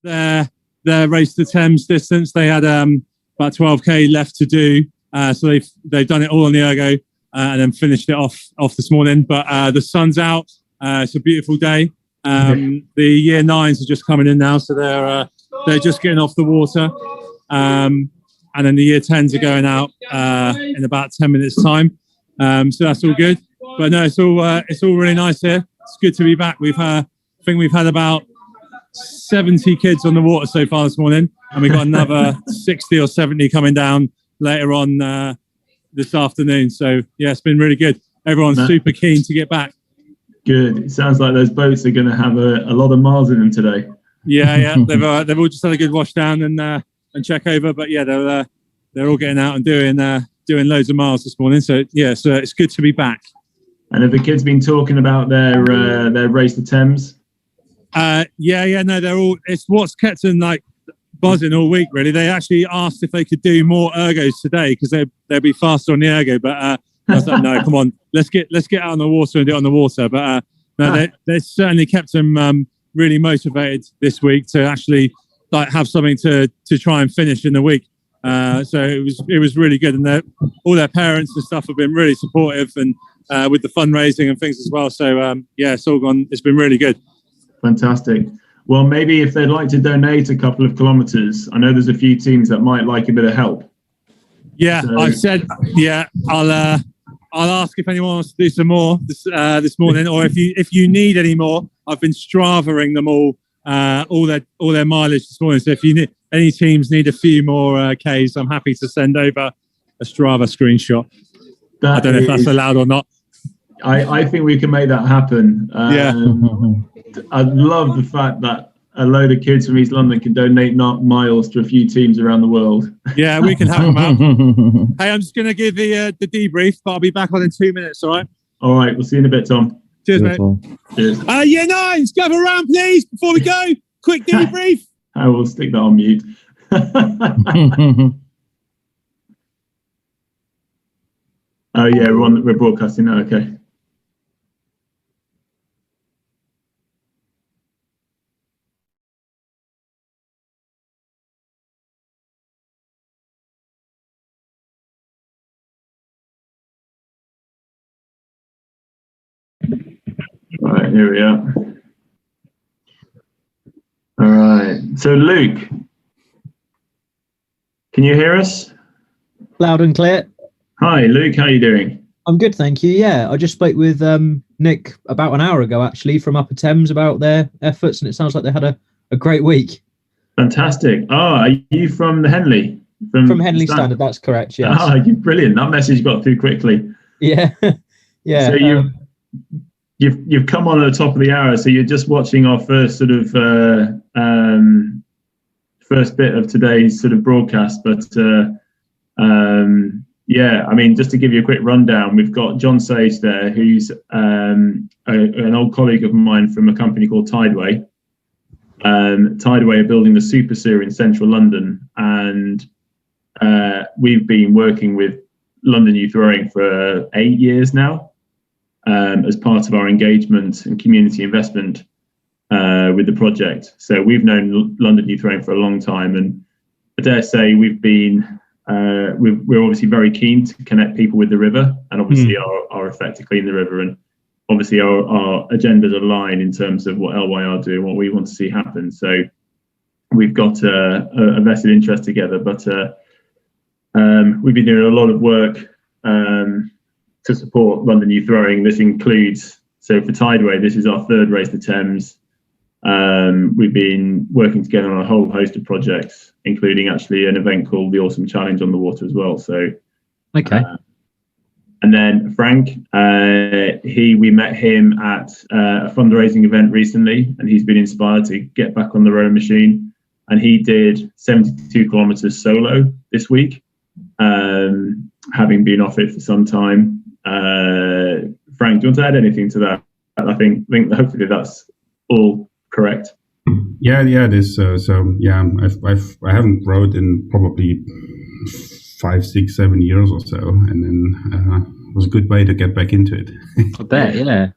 their Race the Thames distance. They had about 12k left to do, so they've done it all on the ergo and then finished it off this morning. But the sun's out. It's a beautiful day. The year 9s are just coming in now, so they're just getting off the water, and then the year 10s are going out in about 10 minutes time. So that's all good. But no, it's all really nice here. It's good to be back. I think we've had about 70 kids on the water so far this morning, and we've got another 60 or 70 coming down later on this afternoon. So yeah, it's been really good. Everyone's super keen to get back. Good. It sounds like those boats are going to have a lot of miles in them today. Yeah. They've all just had a good wash down and check over. But yeah, they're all getting out and doing loads of miles this morning. So yeah, so it's good to be back. And have the kids been talking about their Race the Thames? Yeah. No, they're all. It's what's kept them like buzzing all week. Really, they actually asked if they could do more ergos today because they'd be faster on the ergo. But I was like, no, come on, let's get out on the water and do it on the water. But no, they certainly kept them really motivated this week to actually like have something to try and finish in the week. So it was really good, and all their parents and stuff have been really supportive and with the fundraising and things as well. So yeah, it's all gone. It's been really good. Fantastic. Well, maybe if they'd like to donate a couple of kilometres, I know there's a few teams that might like a bit of help. Yeah, so I've said I'll ask if anyone wants to do some more this morning, or if you need any more. I've been Stravaing them all their mileage this morning. So if you need any teams need a few more Ks, I'm happy to send over a Strava screenshot. I don't know if that's allowed or not. I think we can make that happen. Yeah. I love the fact that a load of kids from East London can donate miles to a few teams around the world. Yeah, we can help them out. Hey, I'm just going to give the debrief, but I'll be back on in 2 minutes, all right? All right, we'll see you in a bit, Tom. Cheers, mate. Cheers. Year 9s, gather around, please, before we go. Quick debrief. I will stick that on mute. Oh, yeah, we're broadcasting now, okay. Right, here we are. All right. So, Luke, can you hear us? Loud and clear. Hi, Luke. How are you doing? I'm good, thank you. Yeah, I just spoke with Nick about an hour ago, actually, from Upper Thames about their efforts, and it sounds like they had a great week. Fantastic. Are you from the Henley? From Henley Standard, that's correct, yes. You're brilliant. That message got through quickly. Yeah. Yeah. So you've come on at the top of the hour, so you're just watching our first sort of first bit of today's sort of broadcast. But yeah, I mean, just to give you a quick rundown, we've got John Sage there, who's an old colleague of mine from a company called Tideway. Tideway are building the Super Sewer in central London, and we've been working with London Youth Rowing for 8 years now. As part of our engagement and community investment with the project. So we've known London Youth Rowing for a long time, and I dare say we're obviously very keen to connect people with the river, and obviously our effect to clean the river, and obviously our agendas align in terms of what LYR do and what we want to see happen. So we've got a vested interest together, but we've been doing a lot of work to support London Youth Rowing. This includes, so for Tideway, this is our third Race the Thames. We've been working together on a whole host of projects, including actually an event called the Awesome Challenge on the water as well. So, okay. And then Frank, we met him at a fundraising event recently, and he's been inspired to get back on the rowing machine. And he did 72 kilometers solo this week, having been off it for some time. Frank, do you want to add anything to that? I think hopefully that's all correct. Yeah, it is. So yeah, I haven't rowed in probably 5, 6, 7 years or so, and then it was a good way to get back into it. I bet, yeah.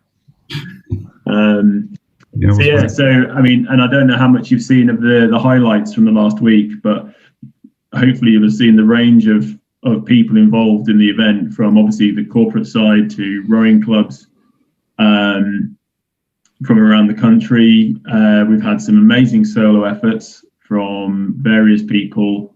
Yeah, so I mean, and I don't know how much you've seen of the highlights from the last week, but hopefully you'll have seen the range of people involved in the event, from obviously the corporate side to rowing clubs from around the country. We've had some amazing solo efforts from various people,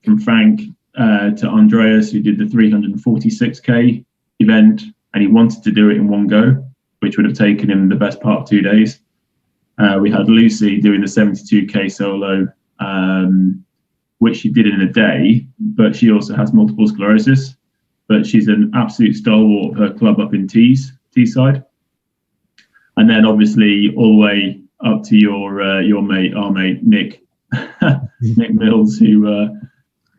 from Frank to Andreas, who did the 346k event, and he wanted to do it in one go, which would have taken him the best part of 2 days. We had Lucy doing the 72k solo, which she did in a day, but she also has multiple sclerosis. But she's an absolute stalwart of her club up in Teesside. And then obviously all the way up to our mate Nick, Nick Mills, who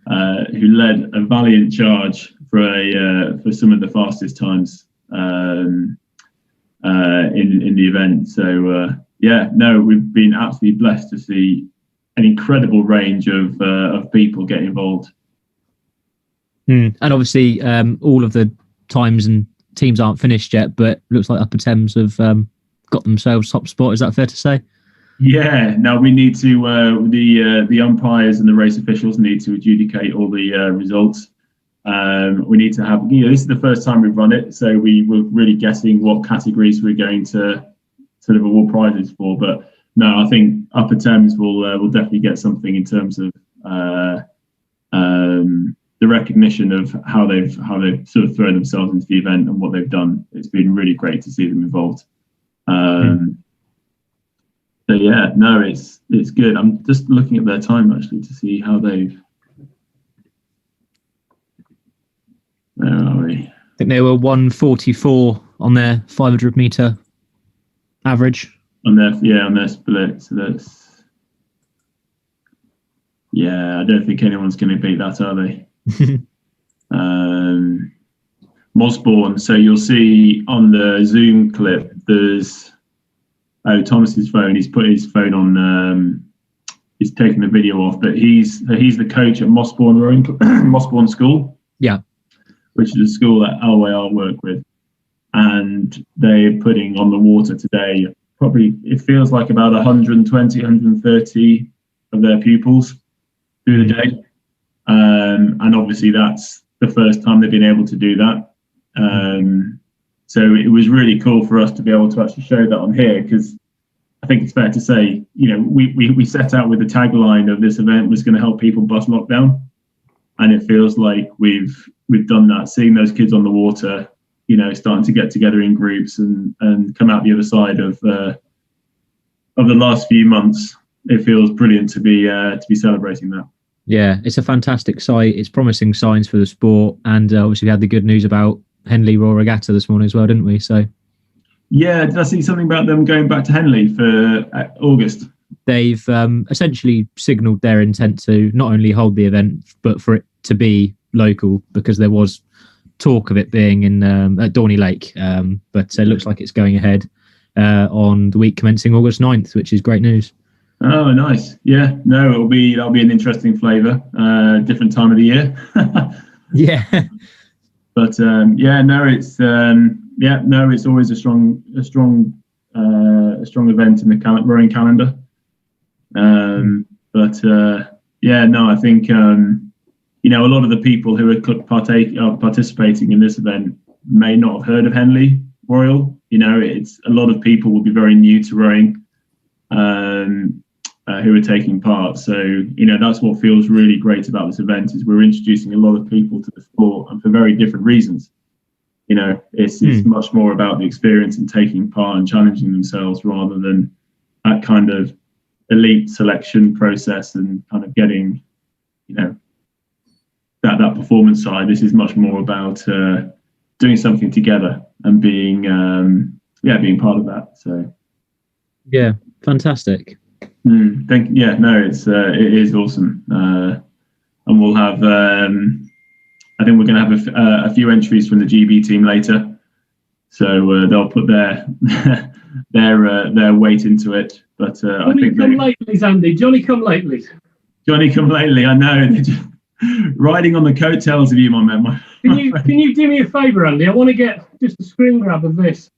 led a valiant charge for some of the fastest times in the event. So we've been absolutely blessed to see an incredible range of people get involved. And obviously, all of the times and teams aren't finished yet, but looks like Upper Thames have got themselves top spot. Is that fair to say? Yeah. Now we need to the umpires and the race officials need to adjudicate all the results. We need to have, this is the first time we've run it, so we were really guessing what categories we're going to sort of award prizes for. But no, I think Upper Thames will definitely get something in terms of the recognition of how they've sort of thrown themselves into the event and what they've done. It's been really great to see them involved. So yeah, no, it's good. I'm just looking at their time actually to see how they've. Where are we? I think they were 1:44 on their 500 meter average. On their split. So that's. Yeah, I don't think anyone's going to beat that, are they? Mosbourne. So you'll see on the Zoom clip, there's Thomas's phone. He's put his phone on. He's taken the video off, but he's the coach at Mosbourne School. Yeah, which is a school that LYR work with, and they're putting on the water today. Probably it feels like about 120, 130 of their pupils through the day. And obviously that's the first time they've been able to do that. So it was really cool for us to be able to actually show that on here, because I think it's fair to say, we set out with the tagline of this event was going to help people bust lockdown. And it feels like we've done that, seeing those kids on the water, starting to get together in groups and come out the other side of the last few months. It feels brilliant to be celebrating that. Yeah, it's a fantastic sight. It's promising signs for the sport, and obviously we had the good news about Henley Royal Regatta this morning as well, didn't we? So yeah, did I see something about them going back to Henley for August? They've essentially signalled their intent to not only hold the event, but for it to be local, because there was talk of it being in at Dorney Lake, but it looks like it's going ahead on the week commencing August 9th, which is great news. Oh, nice. Yeah, no, that'll be an interesting flavour. Different time of the year. Yeah. But it's always a strong event in the rowing calendar. I think a lot of the people who are participating in this event may not have heard of Henley Royal. It's a lot of people will be very new to rowing. Who are taking part. So, that's what feels really great about this event, is we're introducing a lot of people to the sport, and for very different reasons. It's much more about the experience and taking part and challenging themselves, rather than that kind of elite selection process and kind of getting, that performance side. This is much more about doing something together and being part of that. So, yeah, fantastic. It is awesome, and we'll have. I think we're going to have a few entries from the GB team later, so they'll put their weight into it. But I think come lately, Andy. Johnny come lately. Johnny come lately. I know. They're just riding on the coattails of you, my man. Can you do me a favour, Andy? I want to get just a screen grab of this.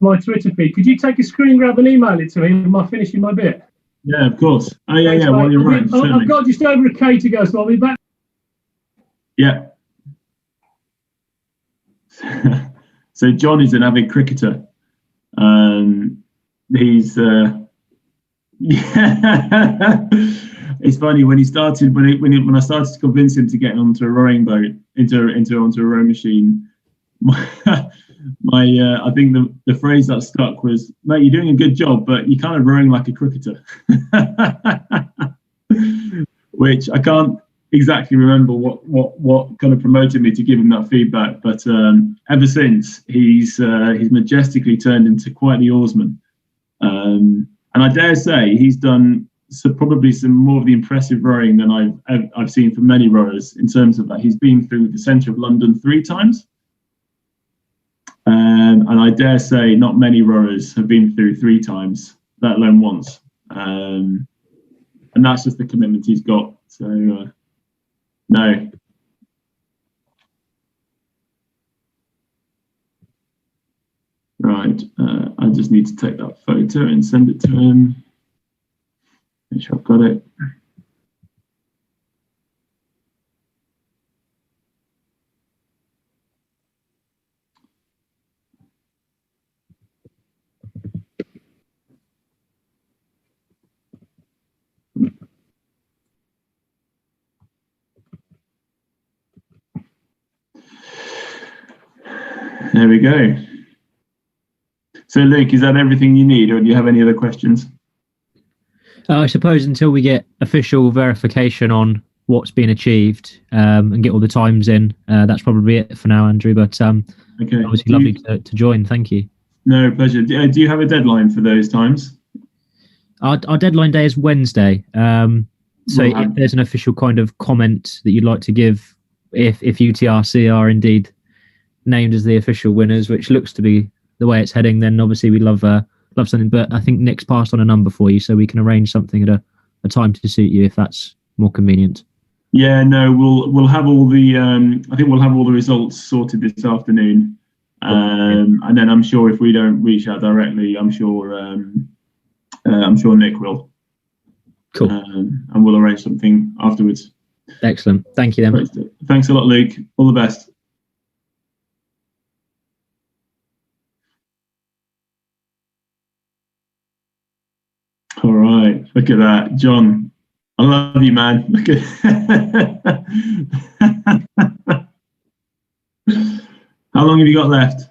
my Twitter feed. Could you take a screen grab and email it to me? Am I finishing my bit? Yeah, of course. Oh, yeah, Thanks, yeah. While mate. you're right. I've got just over a K to go, so I'll be back. Yeah. So John is an avid cricketer. He's yeah. It's funny when he started when I started to convince him to get onto a rowing boat onto a rowing machine. I think the phrase that stuck was, "Mate, you're doing a good job, but you're kind of rowing like a cricketer," which I can't exactly remember what kind of promoted me to give him that feedback. But ever since, he's majestically turned into quite the oarsman, and I dare say he's done probably some more of the impressive rowing than I've seen from many rowers, in terms of that he's been through the centre of London 3 times. And I dare say not many rowers have been through 3 times, let alone once. And that's just the commitment he's got. So, no. Right. I just need to take that photo and send it to him. Make sure I've got it. There we go. So, Luke, is that everything you need, or do you have any other questions? I suppose until we get official verification on what's been achieved and get all the times in, that's probably it for now, Andrew. But Okay. obviously lovely to join. Thank you. No, pleasure. Do you have a deadline for those times? Our deadline day is Wednesday. So if there's an official kind of comment that you'd like to give, if UTRC are indeed named as the official winners, which looks to be the way it's heading, then obviously we'd love something. But I think Nick's passed on a number for you, so we can arrange something at a time to suit you if that's more convenient. Yeah, no, we'll have all the I think we'll have all the results sorted this afternoon, and then I'm sure if we don't reach out directly, I'm sure Nick will. Cool. And we'll arrange something afterwards. Excellent. Thank you then. Thanks a lot, Luke. All the best. All right, look at that, John. I love you, man. Look at how long have you got left?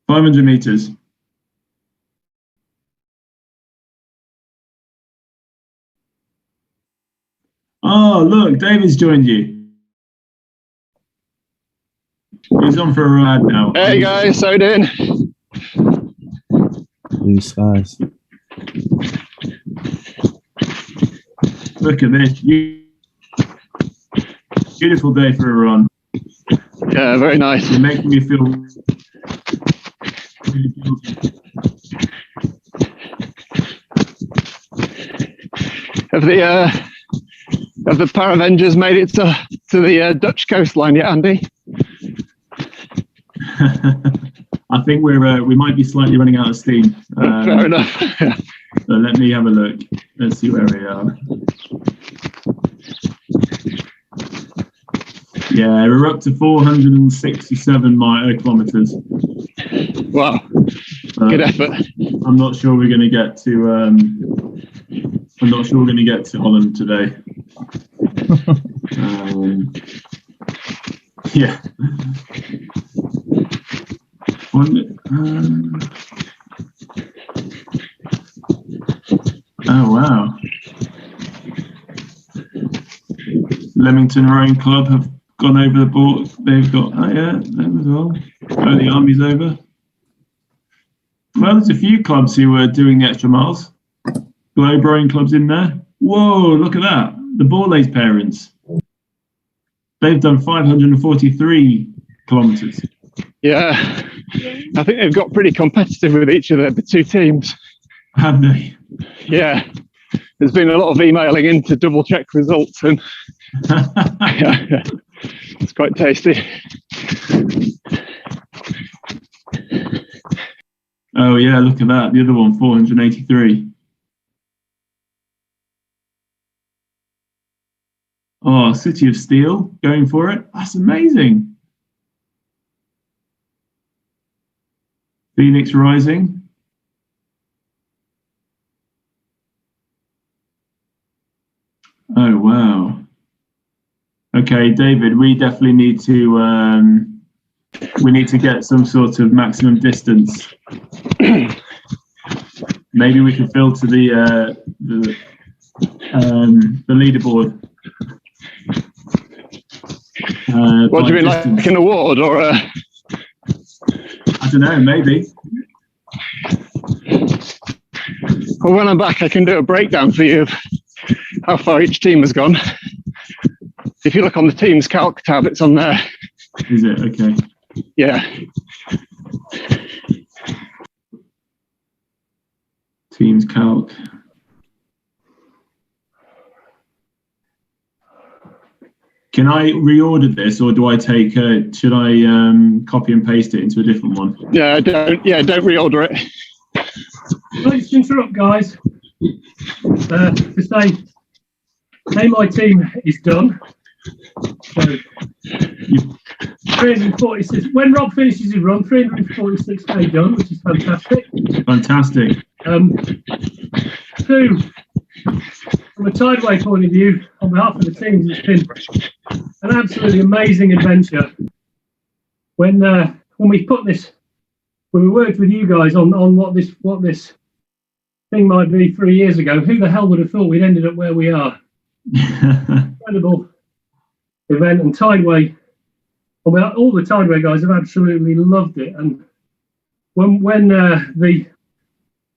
500 meters. Oh, look, David's joined you. He's on for a ride now. Hey guys, how you doing? Blue skies. Look at this. Beautiful day for a run. Yeah, very nice. You're making me feel really guilty. Have the Paravengers made it to the Dutch coastline yet, Andy? I think we might be slightly running out of steam. Fair enough. So let me have a look. Let's see where we are. Yeah, we're up to 467 kilometers. Wow, good effort. I'm not sure we're going to get to. I'm not sure we're going to get to Holland today. Yeah. Oh wow! Leamington Rowing Club have gone over the board. They've got them as well. Oh, the Army's over. Well, there's a few clubs who are doing the extra miles. Globe Rowing Club's in there. Whoa! Look at that. The Borlase parents. They've done 543 kilometres. Yeah, I think they've got pretty competitive with each of the 2 teams. Have they? Yeah, there's been a lot of emailing in to double check results, and it's quite tasty. Oh yeah, look at that. The other one, 483. Oh, City of Steel going for it. That's amazing. Phoenix Rising. Oh wow. Okay, David, we definitely need to get some sort of maximum distance. Maybe we can filter the leaderboard. What do you mean, like an award or a... I don't know, maybe. Well, when I'm back, I can do a breakdown for you of how far each team has gone. If you look on the team's calc tab, it's on there. Is it? Okay. Yeah. Teams calc. Can I reorder this, or do I take? Should I copy and paste it into a different one? Yeah, don't reorder it. Let's interrupt, guys. To say, hey, my team is done. So, 346. When Rob finishes his run, 346k done, which is fantastic. Fantastic. Two, from a tideway point of view, on behalf of the teams, it's been an absolutely amazing adventure. When we put this, when we worked with you guys on what this thing might be 3 years ago, who the hell would have thought we'd ended up where we are? Incredible event, and tideway. All the tideway guys have absolutely loved it. And when the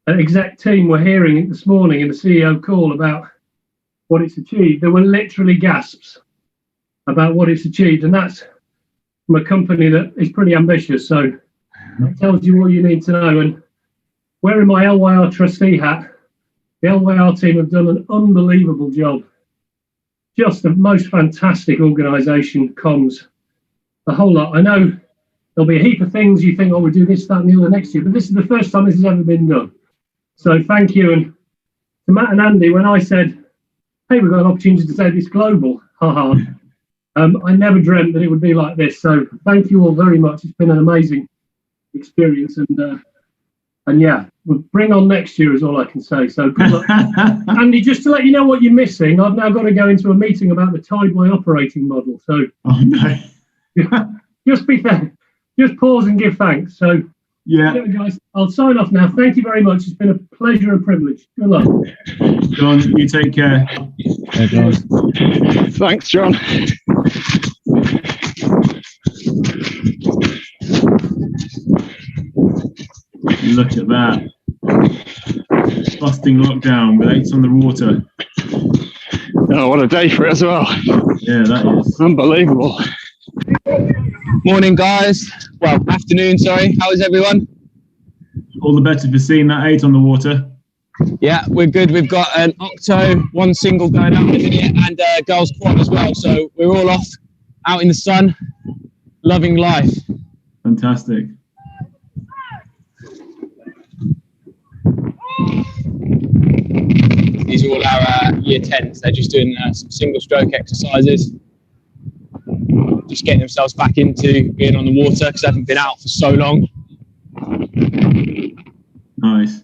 exec team were hearing it this morning in the CEO call about what it's achieved, there were literally gasps about what it's achieved, and that's from a company that is pretty ambitious. So that tells you all you need to know. And wearing my LYR trustee hat, the LYR team have done an unbelievable job. Just the most fantastic organisation, comms, the whole lot. I know there'll be a heap of things you think, oh, we'll do this, that, and the other next year, but this is the first time this has ever been done. So thank you. And to Matt and Andy, when I said, hey, we've got an opportunity to take this global, haha, I never dreamt that it would be like this. So thank you all very much. It's been an amazing experience. And yeah, we'll bring on next year is all I can say. So good luck. Andy, just to let you know what you're missing, I've now got to go into a meeting about the tideway operating model. So oh, no. just be fair. Just pause and give thanks. So yeah, guys, I'll sign off now. Thank you very much. It's been a pleasure and privilege. Good luck. John, you take care. Thanks, John. Look at that. Busting lockdown with 8s on the water. Oh, what a day for it as well. Yeah, that is. Unbelievable. Morning, guys. Well, afternoon, sorry. How is everyone? All the better for seeing that 8 on the water. Yeah, we're good. We've got an octo, one single going out in a minute, and a girls quad as well. So we're all off out in the sun, loving life. Fantastic. These are all our year 10s. They're just doing some single stroke exercises. Just getting themselves back into being on the water because they haven't been out for so long. Nice.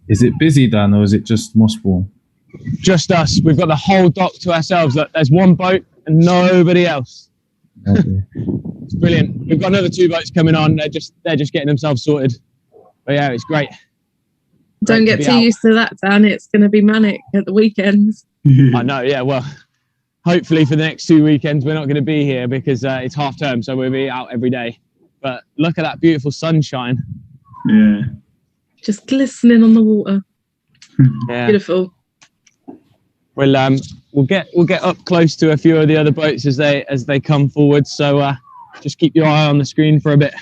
Is it busy, Dan, or is it just Mossbourne? Just us. We've got the whole dock to ourselves. There's one boat and nobody else. Okay. It's brilliant. We've got another 2 boats coming on. They're just getting themselves sorted. But yeah, it's great. Don't get too used to that, Dan. It's going to be manic at the weekends. I know, yeah. Well, hopefully for the next 2 weekends, we're not going to be here because it's half term, so we'll be out every day. But look at that beautiful sunshine. Yeah. Just glistening on the water. Yeah. Beautiful. We'll get up close to a few of the other boats as they come forward. So just keep your eye on the screen for a bit.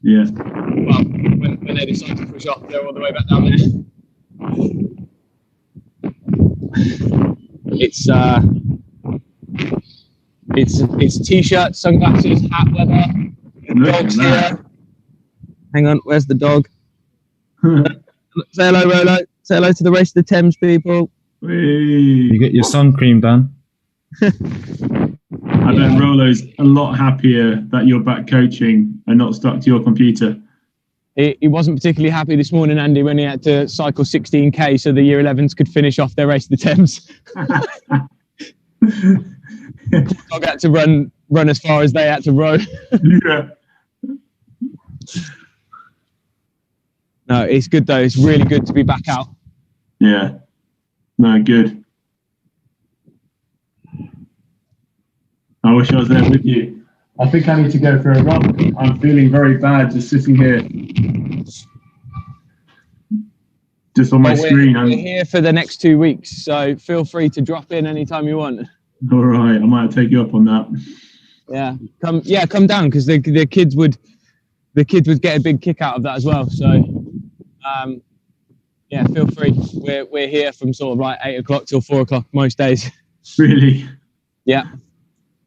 Yeah. Well, when they decide to push off, they're all the way back down there. It's t-shirt, sunglasses, hat weather, dogs here. Hang on, where's the dog? Say hello, Rolo. Say hello to the Race the Thames people. You get your sun cream done. I bet Rolo's a lot happier that you're back coaching and not stuck to your computer. He wasn't particularly happy this morning, Andy, when he had to cycle 16k so the year 11s could finish off their Race the Thames. I had to run as far as they had to row. Yeah. No, it's good though. It's really good to be back out. Yeah. No, good. I wish I was there with you. I think I need to go for a run. I'm feeling very bad just sitting here. Just on my screen. We're here for the next 2 weeks, so feel free to drop in anytime you want. All right, I might take you up on that. Yeah, come down because the kids would get a big kick out of that as well. So yeah, feel free. We're here from sort of like 8 o'clock till 4 o'clock most days. Really? Yeah.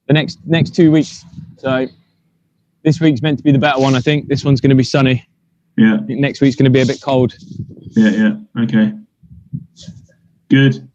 The next 2 weeks. So this week's meant to be the better one, I think. This one's going to be sunny. Yeah. I think next week's going to be a bit cold. Yeah. Okay. Good.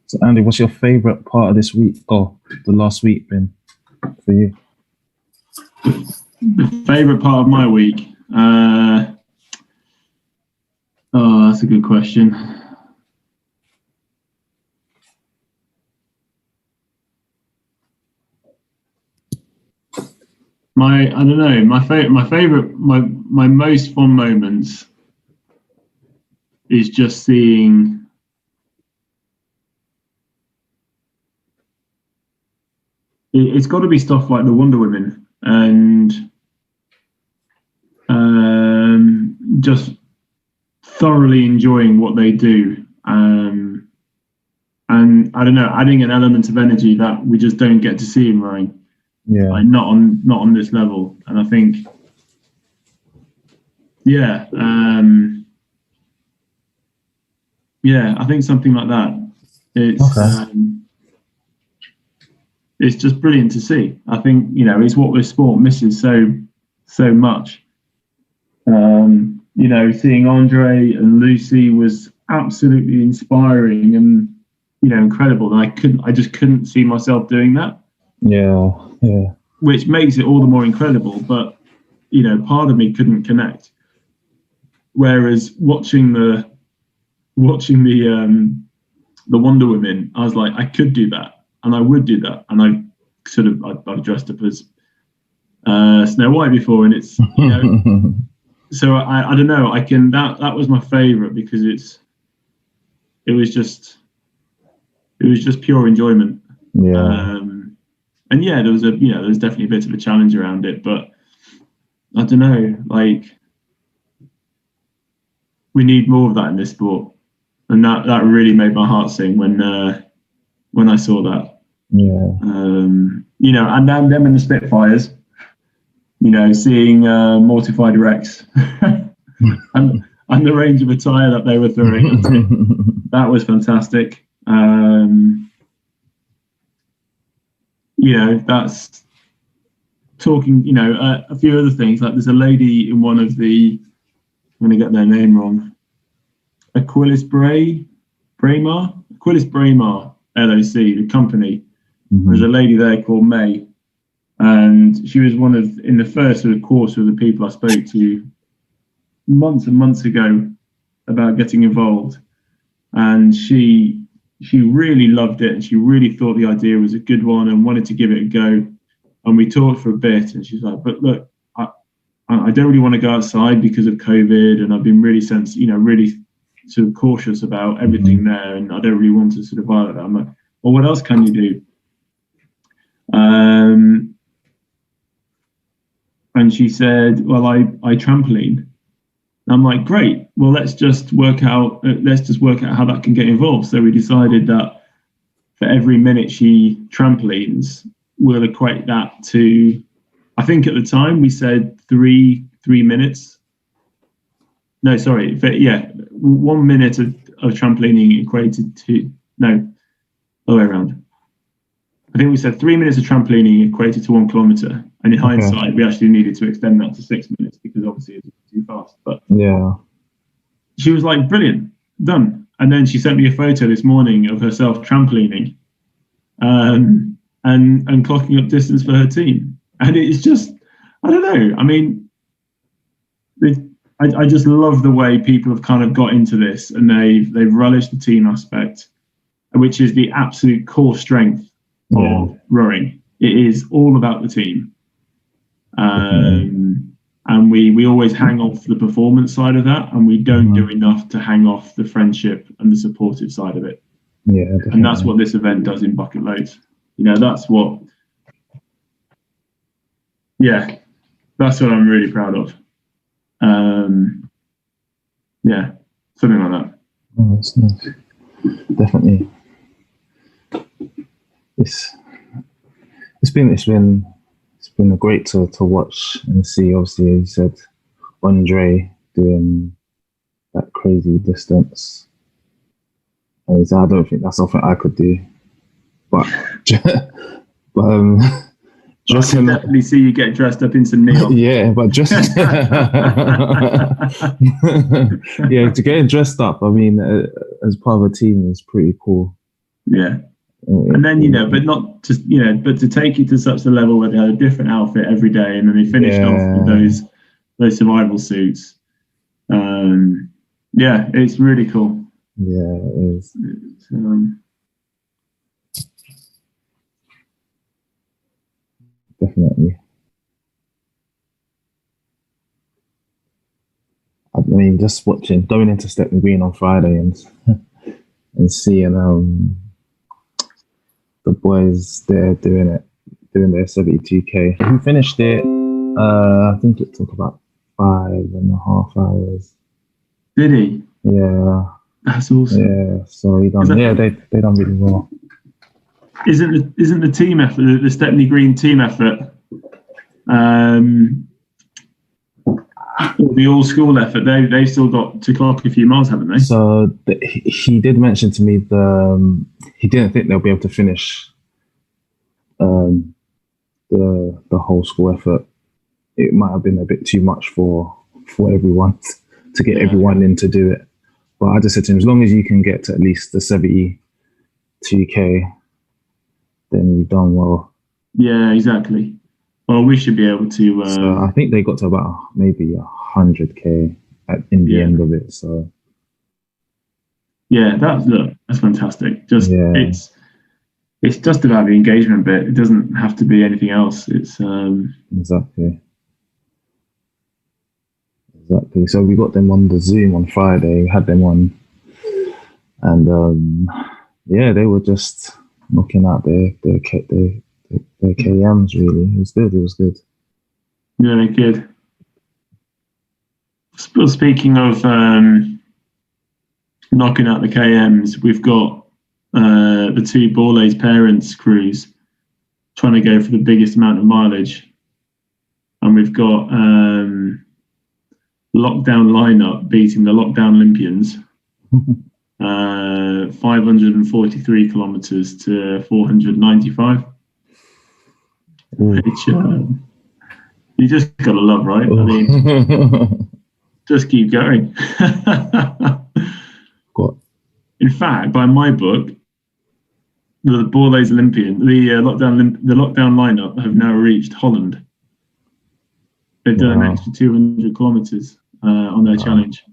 So Andy, what's your favourite part of this week or the last week been for you? The favourite part of my week? That's a good question. My most fun moments is just seeing it's got to be stuff like the Wonder Women and just thoroughly enjoying what they do, and I don't know, adding an element of energy that we just don't get to see in rowing. Yeah, like not on this level. And I think I think something like that. It's just brilliant to see. I think, it's what this sport misses so much. Seeing Andre and Lucy was absolutely inspiring and incredible. And I just couldn't see myself doing that. Yeah. Which makes it all the more incredible. But part of me couldn't connect. Whereas watching the Wonder Women, I was like, I could do that, and I would do that, and I've dressed up as Snow White before, and it's so I don't know. That was my favourite because it was just pure enjoyment. Yeah. And there was definitely a bit of a challenge around it, but I don't know, like we need more of that in this sport, and that really made my heart sing when I saw that. Yeah. And then them in the Spitfires, seeing Mortified Rex and the range of attire that they were throwing, that was fantastic. that's talking, a few other things. Like there's a lady in one of the, I'm going to get their name wrong, Aquilis Braemar LOC, the company. There's a lady there called May, and she was in the first sort of course of the people I spoke to months and months ago about getting involved, and she really loved it, and she really thought the idea was a good one and wanted to give it a go. And we talked for a bit, and she's like, "But look, I don't really want to go outside because of COVID, and I've been really really sort of cautious about everything there, and I don't really want to sort of violate that." I'm like, "Well, what else can you do?" And she said, "Well, I trampoline." And I'm like, "Great. Well, let's just work out how that can get involved." So we decided that for every minute she trampolines, we'll equate that to, I think at the time we said 3 minutes. No, sorry. 1 minute of trampolining equated to, no, the way around. I think we said 3 minutes of trampolining equated to 1 kilometre. And in hindsight, we actually needed to extend that to 6 minutes because obviously it was too fast. But yeah, she was like, "Brilliant, done." And then she sent me a photo this morning of herself trampolining and clocking up distance for her team. And it's just, I don't know. I mean, I just love the way people have kind of got into this, and they've relished the team aspect, which is the absolute core strength of rowing. It is all about the team. And we always hang off the performance side of that, and we don't do enough to hang off the friendship and the supportive side of it. Yeah, definitely. And that's what this event does in bucket loads. That's what I'm really proud of. Something like that. Oh, that's nice. Definitely. It's been great to watch and see. Obviously, as you said, Andre doing that crazy distance. I don't think that's something I could do, but I can definitely see you get dressed up in some neon. Yeah, but just to get dressed up, I mean, as part of a team is pretty cool. Yeah. And then, but not just, but to take it to such a level where they had a different outfit every day, and then they finished off with those survival suits. It's really cool. Yeah, it is. Definitely. I mean, just going into Stepney Green on Friday and seeing the boys there doing their 72K. He finished it. I think it took about 5.5 hours. Did he? Yeah. That's awesome. Yeah. So he done. They done really well. Isn't the team effort, the Stepney Green team effort, the all school effort? They've still got to clock a few miles, haven't they? So he did mention to me he didn't think they'll be able to finish the whole school effort. It might have been a bit too much for everyone to get everyone in to do it. But I just said to him, as long as you can get to at least the 72K, then you've done well. Yeah, exactly. Well, we should be able to. So I think they got to about maybe 100K in the end of it. So yeah, that's fantastic. It's just about the engagement bit. It doesn't have to be anything else. It's exactly. So we got them on the Zoom on Friday. We had them on, and they were just knocking out their KMs. Really, it was good. Yeah, good. Speaking of knocking out the KMs, we've got the two Borlase parents crews trying to go for the biggest amount of mileage, and we've got lockdown lineup beating the lockdown Olympians. 543 kilometers to 495. Which you just gotta love, right? I mean, just keep going. What? In fact, by my book, the Bordeaux Olympian, the lockdown lineup have now reached Holland. They've done an extra 200 kilometers on their challenge.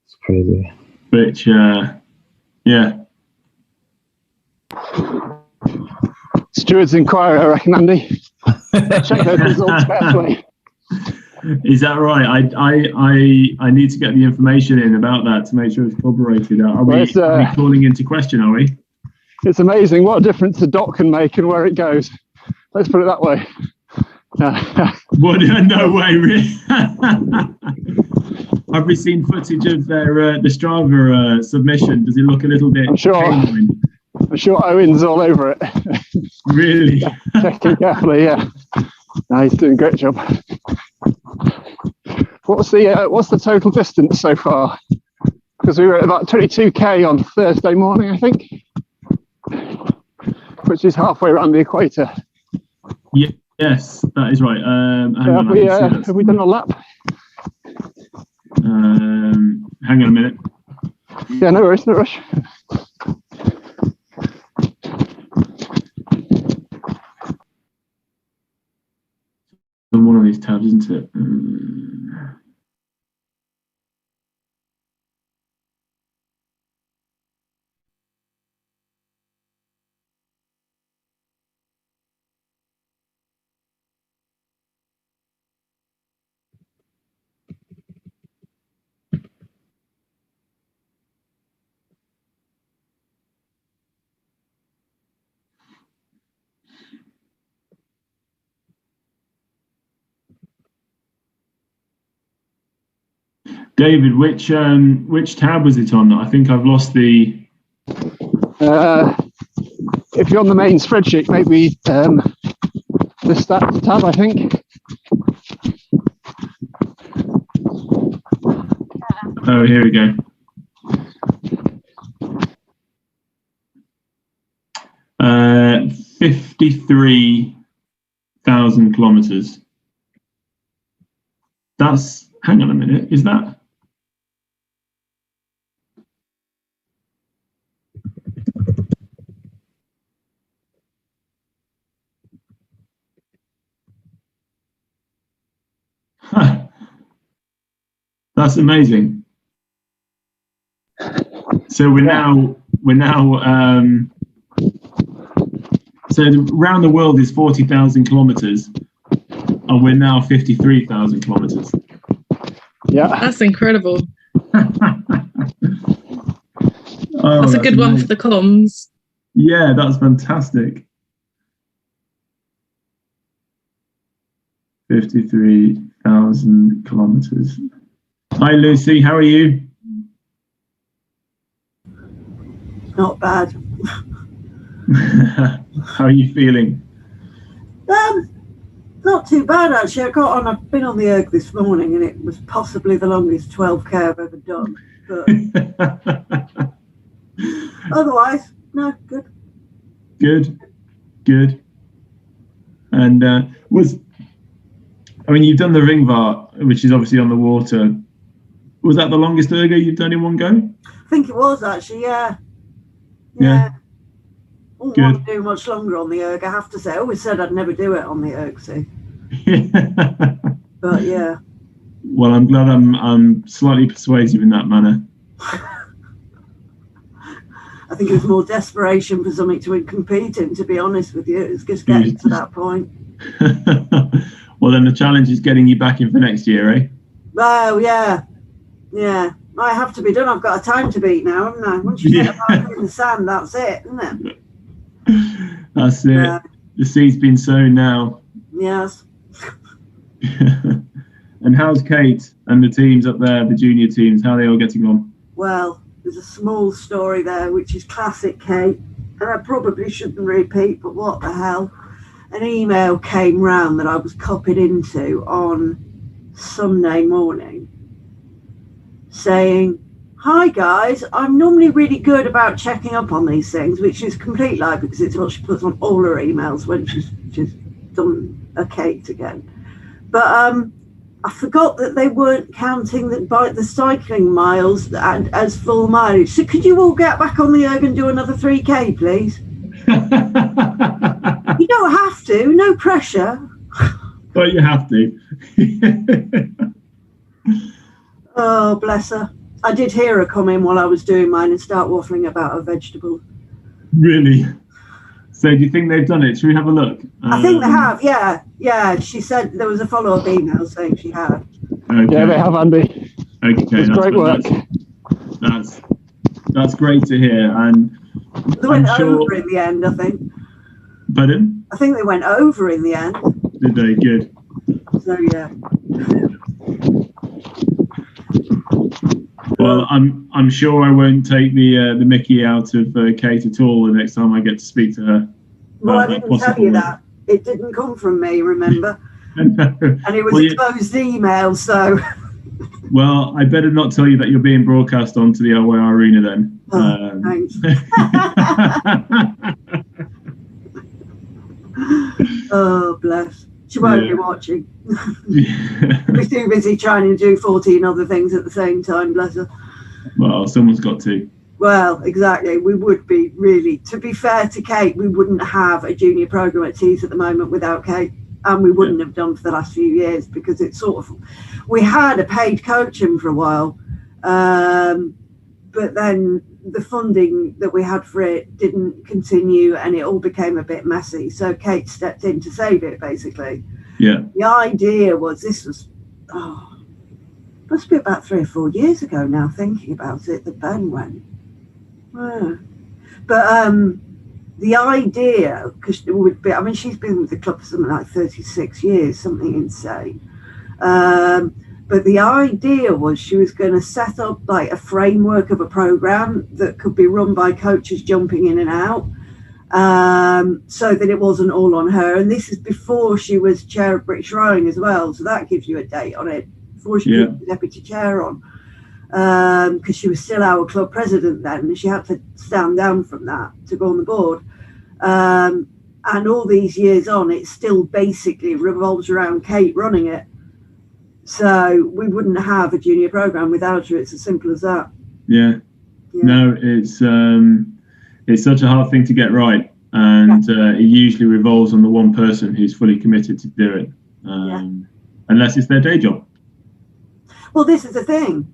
It's crazy. Which, yeah. Stewards inquiry, I reckon, Andy. Check those results carefully. Is that right? I need to get the information in about that to make sure it's corroborated. Are we calling into question, are we? It's amazing what a difference the dot can make and where it goes. Let's put it that way. What? No way, really? Have we seen footage of the Strava submission? Does it look a little bit? I'm sure Owen's all over it. Really? Checking carefully, yeah. No, he's doing a great job. What's the total distance so far? Because we were at about 22k on Thursday morning, I think, which is halfway around the equator. Yeah, yes, that is right. Have we done a lap? Hang on a minute. Yeah, no worries, no rush. On one of these tabs, isn't it? David, which tab was it on? I think I've lost the. If you're on the main spreadsheet, maybe the stats tab, I think. Oh, here we go. Uh, 53,000 kilometers. That's. Hang on a minute. Is that? That's amazing. So we're now so around the world is 40,000 kilometers, and we're now 53,000 kilometers. Yeah, that's incredible. Oh, that's a good one for the comms. Yeah, that's fantastic. 53,000 kilometers. Hi, Lucy. How are you? Not bad. How are you feeling? Not too bad actually. I've been on the erg this morning, and it was possibly the longest 12k I've ever done. But otherwise, no, good. Good. And you've done the Ringvaart, which is obviously on the water. Was that the longest ergo you've done in one go? I think it was actually, yeah. Yeah. Wouldn't want to do much longer on the erg, I have to say. I always said I'd never do it on the erg, see. But yeah. Well, I'm glad I'm slightly persuasive in that manner. I think it was more desperation for something to compete in, to be honest with you. It's just getting to that point. Well, then the challenge is getting you back in for next year, eh? Oh, yeah. Yeah. I have to be done. I've got a time to beat now, haven't I? Once you get a mark in the sand, that's it, isn't it? That's it. The seed's been sown now. Yes. And how's Kate and the teams up there, the junior teams? How are they all getting on? Well, there's a small story there, which is classic Kate. And I probably shouldn't repeat, but what the hell? An email came round that I was copied into on Sunday morning saying, Hi guys, I'm normally really good about checking up on these things, which is complete lie because it's what she puts on all her emails when she's done a Kate again. But I forgot that they weren't counting the cycling miles as full mileage. So could you all get back on the erg and do another 3K, please? You don't have to, no pressure. But you have to. Oh, bless her. I did hear her come in while I was doing mine and start waffling about her vegetables. Really? So do you think they've done it? Should we have a look? I think they have, yeah. Yeah, she said there was a follow-up email saying she had. Okay. Yeah, they have, Andy. Okay, It's great work. That's great to hear. And They went over in the end, I think. Pardon? I think they went over in the end. Did they? Good. So, yeah. Well, I'm sure I won't take the Mickey out of Kate at all the next time I get to speak to her. Well, I didn't tell you that. It didn't come from me, remember? And it was a closed email, so... Well, I better not tell you that you're being broadcast onto the LYR Arena then. Oh, thanks. Oh, bless. She won't be watching. We're too busy trying to do 14 other things at the same time, bless her. Well, someone's got to. Well, exactly. We would be really, to be fair to Kate, we wouldn't have a junior programme at Tees at the moment without Kate. And we wouldn't have done for the last few years because it's sort of, we had a paid coaching for a while, but then the funding that we had for it didn't continue and it all became a bit messy. So Kate stepped in to save it, basically. Yeah. The idea was, must be about 3 or 4 years ago now, thinking about it, that Ben went. Yeah. But the idea, because it would be, I mean, she's been with the club for something like 36 years, something insane. But the idea was she was going to set up like a framework of a program that could be run by coaches jumping in and out, so that it wasn't all on her. And this is before she was chair of British Rowing as well, so that gives you a date on it, before she put the deputy chair on, because she was still our club president then, and she had to stand down from that to go on the board. And all these years on, it still basically revolves around Kate running it. So we wouldn't have a junior program without her. It's as simple as that. Yeah. No, it's such a hard thing to get right, and it usually revolves on the one person who's fully committed to do it, unless it's their day job. Well, this is the thing.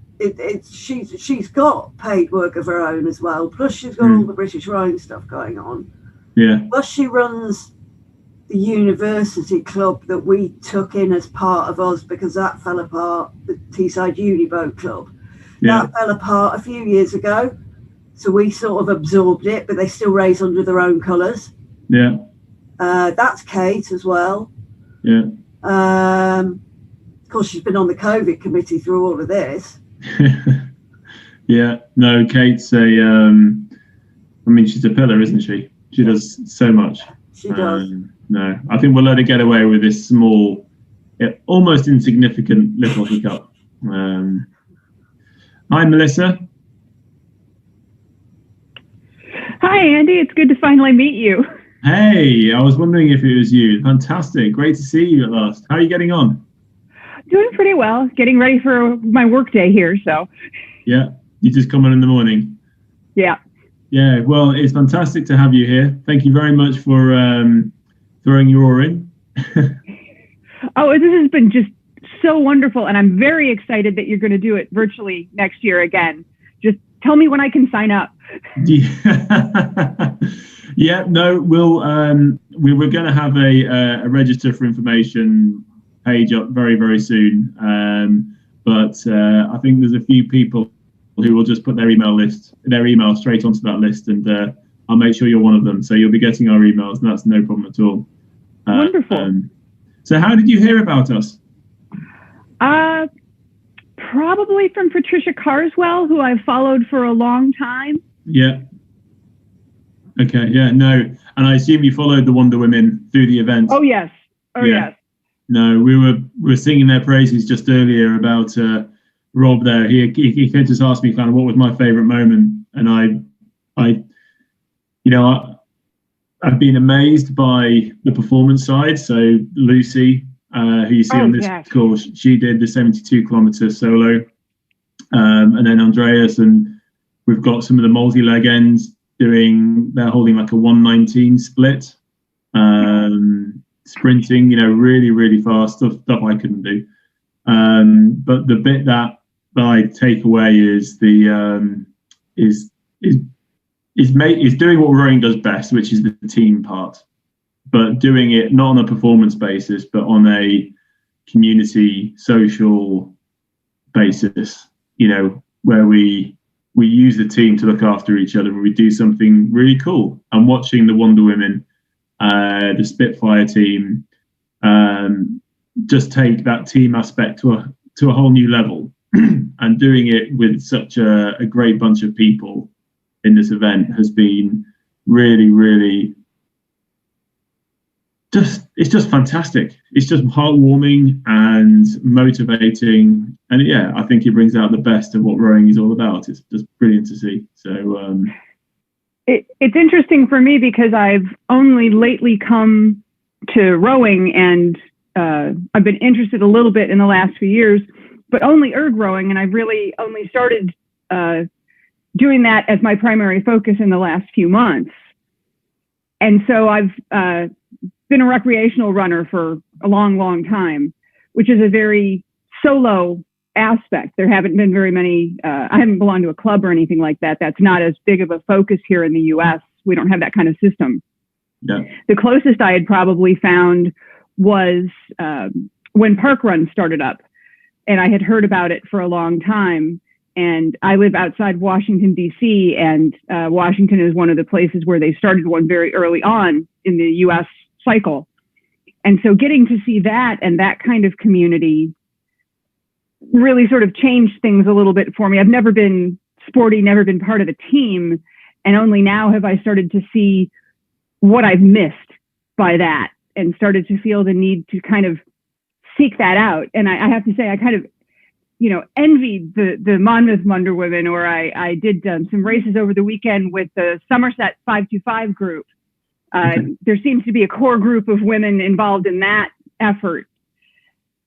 She's got paid work of her own as well. Plus, she's got all the British Rowing stuff going on. Yeah. Plus, she runs the university club that we took in as part of us because that fell apart, the Teesside Uni Boat Club. Yeah. That fell apart a few years ago. So we sort of absorbed it, but they still race under their own colours. Yeah. That's Kate as well. Yeah. Of course, she's been on the COVID committee through all of this. Yeah. No, Kate's she's a pillar, isn't she? She does so much. She does. No, I think we'll let her get away with this small, almost insignificant little hiccup. Hi, Melissa. Hi, Andy. It's good to finally meet you. Hey, I was wondering if it was you. Fantastic. Great to see you at last. How are you getting on? Doing pretty well. Getting ready for my work day here, so. Yeah. You just come on in the morning? Yeah. Yeah. Well, it's fantastic to have you here. Thank you very much for throwing your oar in. Oh, this has been just so wonderful, and I'm very excited that you're going to do it virtually next year again. Just tell me when I can sign up. Yeah, no, we were going to have a register for information page up very, very soon, but I think there's a few people who will just put their email straight onto that list, and I'll make sure you're one of them. So you'll be getting our emails, and that's no problem at all. Wonderful. So how did you hear about us? Probably from Patricia Carswell, who I've followed for a long time. Yeah. Okay. Yeah. No. And I assume you followed the Wonder Women through the event. Oh yes. Oh yes. No, we were singing their praises just earlier about Rob there, he just asked me kind of what was my favourite moment, and I've been amazed by the performance side. So Lucy, who you see on this course, she did the 72-kilometre solo, and then Andreas, and we've got some of the multi-leg ends they're holding like a 1:19 split, sprinting, really, really fast stuff I couldn't do. But the bit that I take away is is doing what rowing does best, which is the team part, but doing it not on a performance basis, but on a community, social basis, where we use the team to look after each other, and we do something really cool. And watching the Wonder Women, the Spitfire team, just take that team aspect to a whole new level, and doing it with such a great bunch of people in this event has been really, really it's just fantastic. It's just heartwarming and motivating, and yeah, I think it brings out the best of what rowing is all about. It's just brilliant to see. So it's interesting for me because I've only lately come to rowing, and I've been interested a little bit in the last few years, but only erg rowing, and I've really only started doing that as my primary focus in the last few months. And so I've been a recreational runner for a long, long time, which is a very solo aspect. There haven't been very many, I haven't belonged to a club or anything like that. That's not as big of a focus here in the US. We don't have that kind of system. Yeah. The closest I had probably found was when Park Run started up, and I had heard about it for a long time. And I live outside Washington, D.C., and Washington is one of the places where they started one very early on in the U.S. cycle. And so getting to see that and that kind of community really sort of changed things a little bit for me. I've never been sporty, never been part of a team, and only now have I started to see what I've missed by that and started to feel the need to kind of seek that out. And I have to say, I kind of envied the Monmouth Wonder Women, or I did some races over the weekend with the Somerset 525 group. There seems to be a core group of women involved in that effort.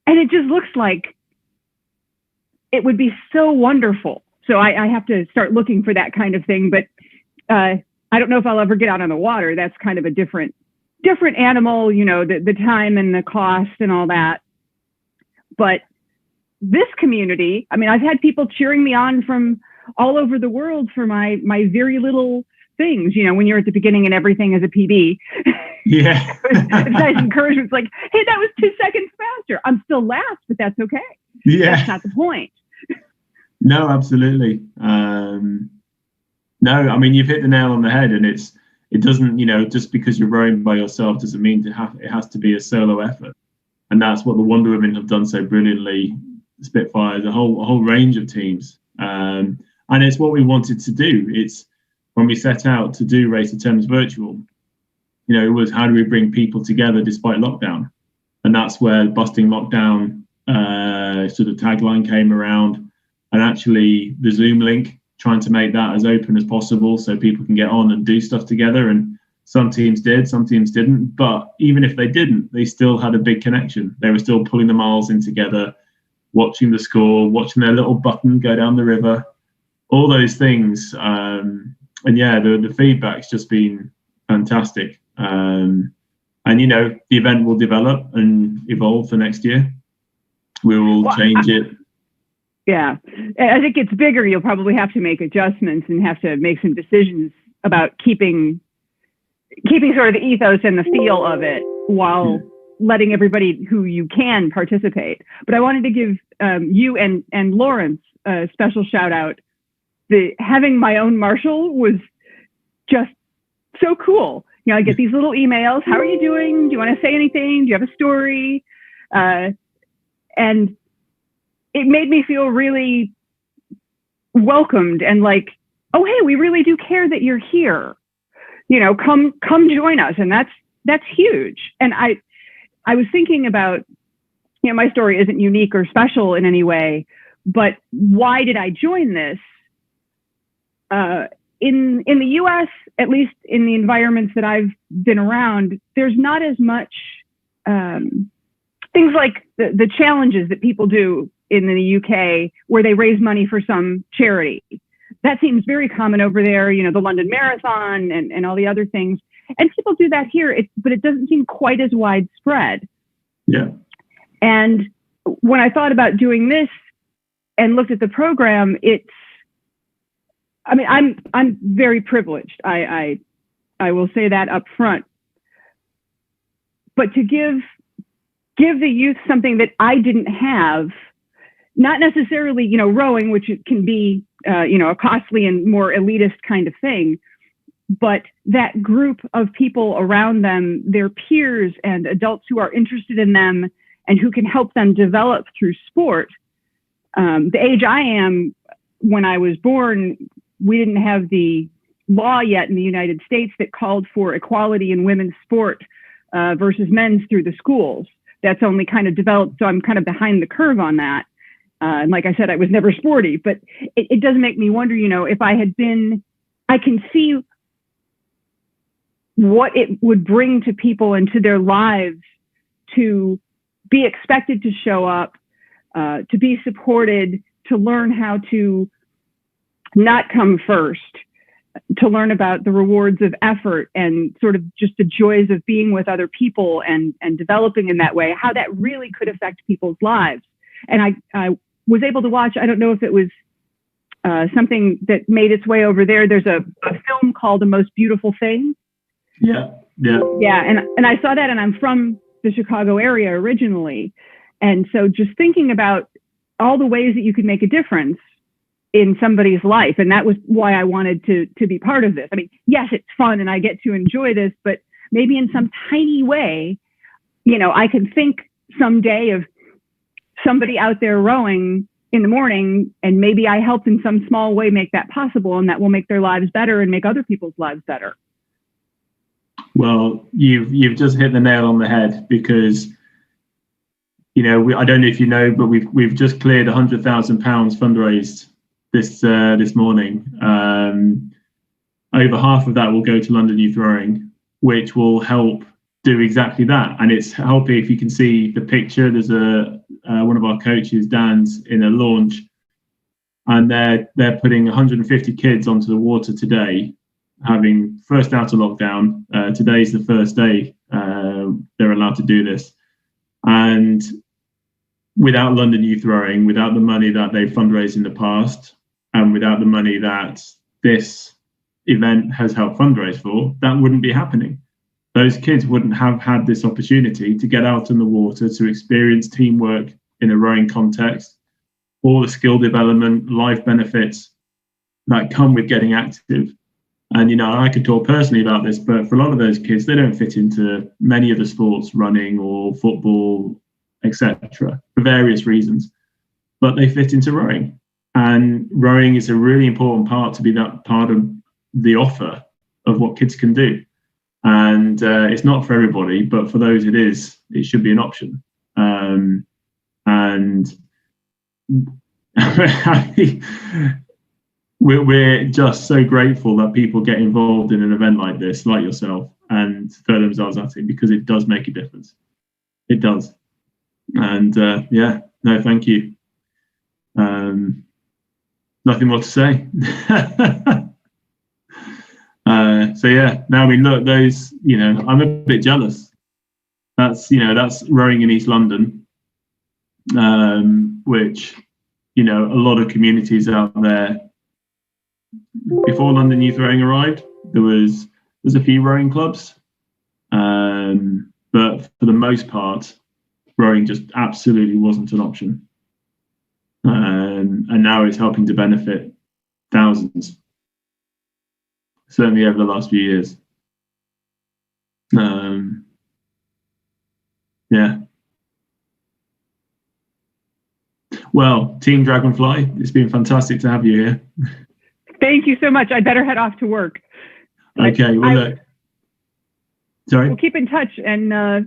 And it just looks like it would be so wonderful. So I have to start looking for that kind of thing. But I don't know if I'll ever get out on the water. That's kind of a different animal, the time and the cost and all that. But this community, I mean, I've had people cheering me on from all over the world for my very little things, when you're at the beginning and everything is a PB. Yeah. It's nice encouragement. It's like, hey, that was 2 seconds faster. I'm still last, but that's okay. Yeah. That's not the point. No, absolutely. No, I mean, you've hit the nail on the head, and it doesn't, just because you're rowing by yourself doesn't mean it has to be a solo effort. And that's what the Wonder Women have done so brilliantly. Spitfires, a whole range of teams, and it's what we wanted to do. It's when we set out to do Race the Thames virtual, it was how do we bring people together despite lockdown, and that's where busting lockdown sort of tagline came around, and actually the Zoom link, trying to make that as open as possible so people can get on and do stuff together. And some teams did, some teams didn't, but even if they didn't, they still had a big connection. They were still pulling the miles in together, watching the score, watching their little button go down the river, all those things. And yeah, the feedback's just been fantastic. And, the event will develop and evolve for next year. We will change it. Yeah. As it gets bigger, you'll probably have to make adjustments and have to make some decisions about keeping sort of the ethos and the feel of it while letting everybody who you can participate. But I wanted to give you and Lawrence a special shout out. Having my own marshal was just so cool. I get these little emails. How are you doing? Do you want to say anything? Do you have a story? And it made me feel really welcomed and like, oh, hey, we really do care that you're here. Come join us. And that's huge. And I was thinking about, my story isn't unique or special in any way, But why did I join this? In the U.S., at least in the environments that I've been around, there's not as much things like the challenges that people do in the UK where they raise money for some charity. That seems very common over there, you know, the London Marathon and all the other things. And people do that here, but it doesn't seem quite as widespread. Yeah. And when I thought about doing this and looked at the program, I'm very privileged. I will say that up front. But to give the youth something that I didn't have, not necessarily, you know, rowing, which it can be, a costly and more elitist kind of thing, but that group of people around them, their peers and adults who are interested in them and who can help them develop through sport. The age I am, when I was born, we didn't have the law yet in the United States that called for equality in women's sport versus men's through the schools. That's only kind of developed, so I'm kind of behind the curve on that. And like I said, I was never sporty, but it does make me wonder, you know, if I had been, I can see what it would bring to people and to their lives to be expected to show up, to be supported, to learn how to not come first, to learn about the rewards of effort and sort of just the joys of being with other people and developing in that way, how that really could affect people's lives. And I was able to watch, I don't know if it was something that made its way over there. There's a film called The Most Beautiful Thing. Yeah. And I saw that, and I'm from the Chicago area originally. And so just thinking about all the ways that you could make a difference in somebody's life. And that was why I wanted to be part of this. I mean, yes, it's fun and I get to enjoy this, but maybe in some tiny way, you know, I can think someday of somebody out there rowing in the morning, and maybe I helped in some small way make that possible, and that will make their lives better and make other people's lives better. Well, you've just hit the nail on the head, because, you know, I don't know if you know, but we've just cleared £100,000 fundraised this morning. Over half of that will go to London Youth Rowing, which will help do exactly that. And it's helping, if you can see the picture, there's one of our coaches, Dan's, in a launch, and they're putting 150 kids onto the water today, having first out of lockdown. Today's the first day they're allowed to do this. And without London Youth Rowing, without the money that they've fundraised in the past, and without the money that this event has helped fundraise for, that wouldn't be happening. Those kids wouldn't have had this opportunity to get out in the water, to experience teamwork in a rowing context, all the skill development, life benefits that come with getting active. And, you know, I could talk personally about this, but for a lot of those kids, they don't fit into many of the sports, running or football, etc., for various reasons, but they fit into rowing. And rowing is a really important part to be that part of the offer of what kids can do. And it's not for everybody, but for those it is, it should be an option. And we're just so grateful that people get involved in an event like this, like yourself, and throw themselves at it, because it does make a difference. It does. And thank you. Nothing more to say. Now we look, those, you know, I'm a bit jealous. That's rowing in East London, which, you know, a lot of communities out there. Before London Youth Rowing arrived, there's a few rowing clubs, but for the most part, rowing just absolutely wasn't an option. And now it's helping to benefit thousands, certainly over the last few years. Well, Team Dragonfly, it's been fantastic to have you here. Thank you so much. I better head off to work. Okay, look. Sorry? We'll keep in touch and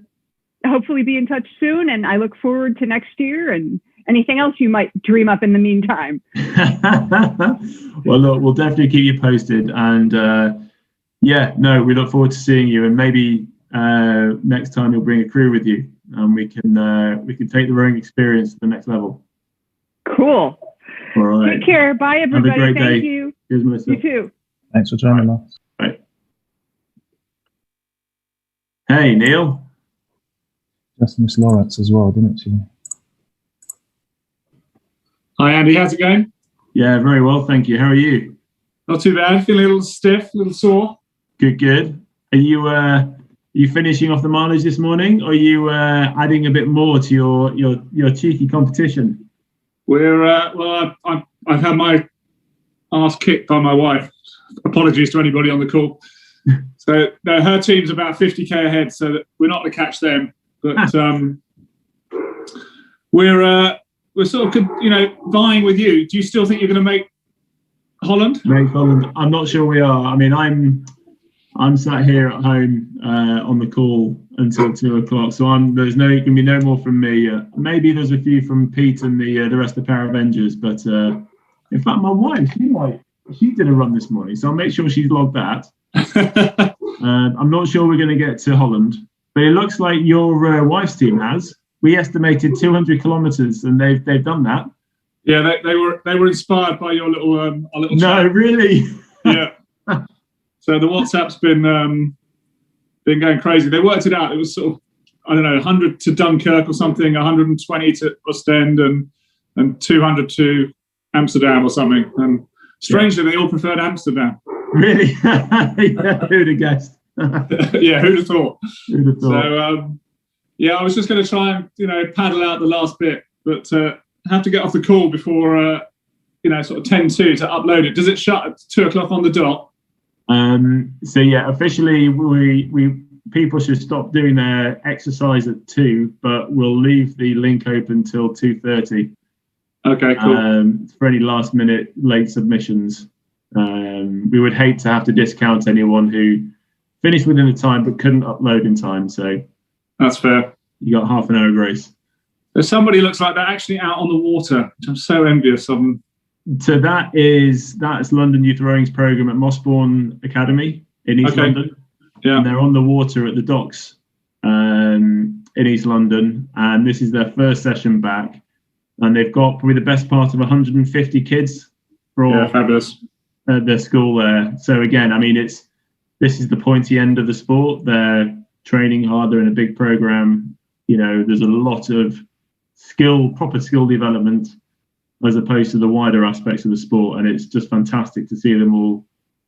hopefully be in touch soon. And I look forward to next year and anything else you might dream up in the meantime. Well, look, we'll definitely keep you posted, and we look forward to seeing you, and maybe next time you'll bring a crew with you, and we can take the rowing experience to the next level. Cool. All right. Take care. Bye, everybody. Have a great Thank day. you. Cheers, Melissa. You too. Thanks for joining us. Bye. Hey, Neil. Just Miss Lawrence as well, didn't she? Hi, Andy. How's it going? Yeah, very well, thank you. How are you? Not too bad. Feeling a little stiff, a little sore. Good. Are you finishing off the mileage this morning, or are you adding a bit more to your cheeky competition? We're I've had my ass kicked by my wife. Apologies to anybody on the call. So no, her team's about 50k ahead, so that we're not to catch them. But we're sort of vying with you. Do you still think you're going to make Holland? Make Holland? I'm not sure we are. I mean, I'm sat here at home on the call until 2:00, so there's going to be no more from me. Maybe there's a few from Pete and the rest of the Power Avengers, but in fact, my wife, she did a run this morning, so I'll make sure she's logged that. I'm not sure we're going to get to Holland, but it looks like your wife's team has. We estimated 200 kilometres, and they've done that. Yeah, they were inspired by your little our little. No, chat. Really. Yeah. So the WhatsApp's been going crazy. They worked it out. It was sort of 100 to Dunkirk or something, 120 to Ostend, and 200 to Amsterdam or something. And strangely, they all preferred Amsterdam. Really? Yeah, who'd have guessed? Yeah, who'd have thought? Who'd have thought? So I was just going to try and paddle out the last bit, but have to get off the call before sort of 10:02 to upload it. Does it shut at 2:00 on the dot? So yeah, officially we people should stop doing their exercise at 2, but we'll leave the link open till 2:30. Okay, cool. For any last minute late submissions. We would hate to have to discount anyone who finished within the time but couldn't upload in time. So that's fair. You got half an hour grace. There's somebody looks like they're actually out on the water, which I'm so envious of them. So that's London Youth Rowing's programme at Mossbourne Academy in East London. Yeah. And they're on the water at the docks in East London. And this is their first session back. And they've got probably the best part of 150 kids for fabulous. Their school there. So again, I mean, this is the pointy end of the sport. They're training hard. They're in a big programme. There's a lot of proper skill development, as opposed to the wider aspects of the sport, and it's just fantastic to see them all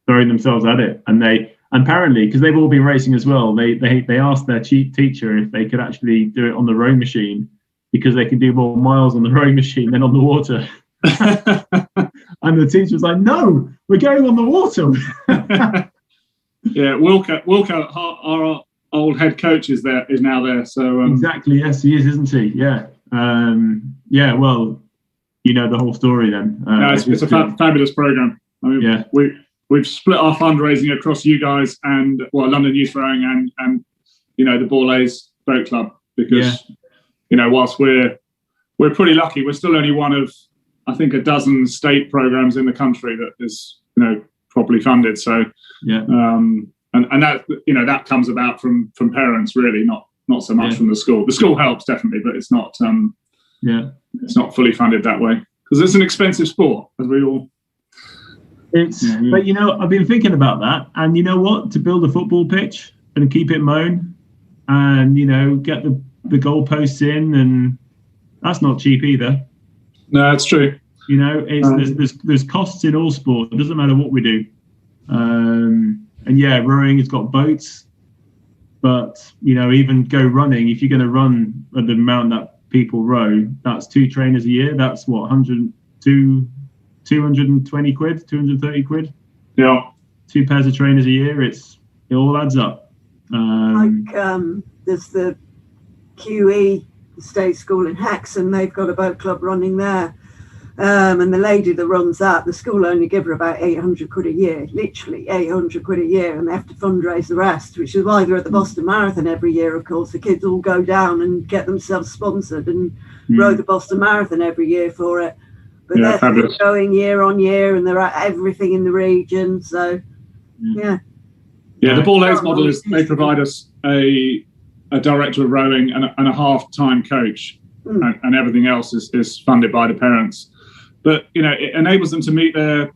throwing themselves at it. And they apparently, because they've all been racing as well, they asked their teacher if they could actually do it on the rowing machine, because they can do more miles on the rowing machine than on the water. And the teacher was like, "No, we're going on the water." Yeah, Wilco, our old head coach is now there. So exactly, yes, he is, isn't he? Yeah, yeah. Well, you know the whole story then. It's a fabulous program. I mean, we've split our fundraising across you guys and London Youth Rowing and the Borlays Boat Club, because whilst we're pretty lucky, we're still only one of I think a dozen state programs in the country that is properly funded. So and that that comes about from parents, really, not so much from the school. The school helps definitely, but it's not it's not fully funded that way, because it's an expensive sport, as we all. But I've been thinking about that, and you know what? To build a football pitch and keep it mown, and get the goalposts in, and that's not cheap either. No, that's true. There's costs in all sport. It doesn't matter what we do. And rowing has got boats, but even go running. If you're going to run at the amount that people row, that's 2 trainers a year. That's what 220 quid, 230 quid. Yeah. 2 pairs of trainers a year. It all adds up. There's the QE State School in Hexham. They've got a boat club running there, And the lady that runs that, the school only give her about 800 quid a year, literally 800 quid a year, and they have to fundraise the rest, which is why they're at the Boston Marathon every year. Of course, the kids all go down and get themselves sponsored and row the Boston Marathon every year for it. But they're still going year on year, and they're at everything in the region. So, yeah. Yeah, the Ball Aids model is they provide us a director of rowing and a half-time coach, and everything else is funded by the parents. But, you know, it enables them to meet their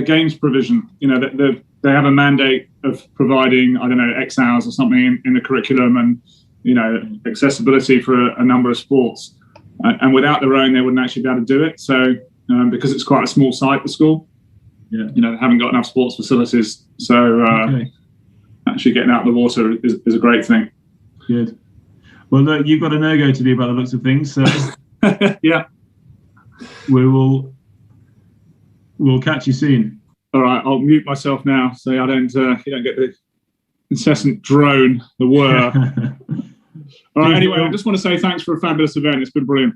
games provision. You know, they have a mandate of providing, I don't know, X hours or something in the curriculum and, you know, accessibility for a number of sports. And without the rowing, they wouldn't actually be able to do it. So, because it's quite a small site, the school, you know, they haven't got enough sports facilities. So actually getting out of the water is a great thing. Good. Well, look, you've got a no-go to do about the looks of things. So yeah. We'll catch you soon. All right, I'll mute myself now so you don't get the incessant drone, the whir. All right, anyway, I just want to say thanks for a fabulous event. It's been brilliant.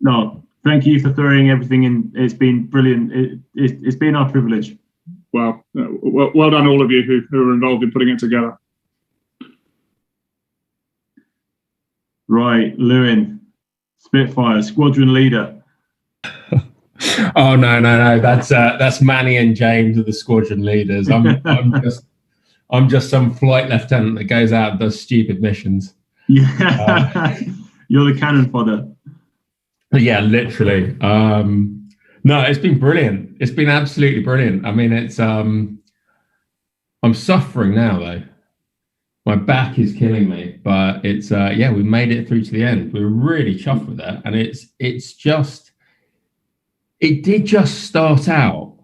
No, thank you for throwing everything in. It's been brilliant. It's been our privilege. Well done all of you who are involved in putting it together. Right, Lewin, Spitfire, squadron leader. Oh no! That's Manny and James are the squadron leaders. I'm just some flight lieutenant that goes out and does stupid missions. Yeah, you're the cannon fodder. Yeah, literally. No, it's been brilliant. It's been absolutely brilliant. I mean, it's I'm suffering now though. My back is killing me, but it's we made it through to the end. We're really chuffed with that, and it did just start out.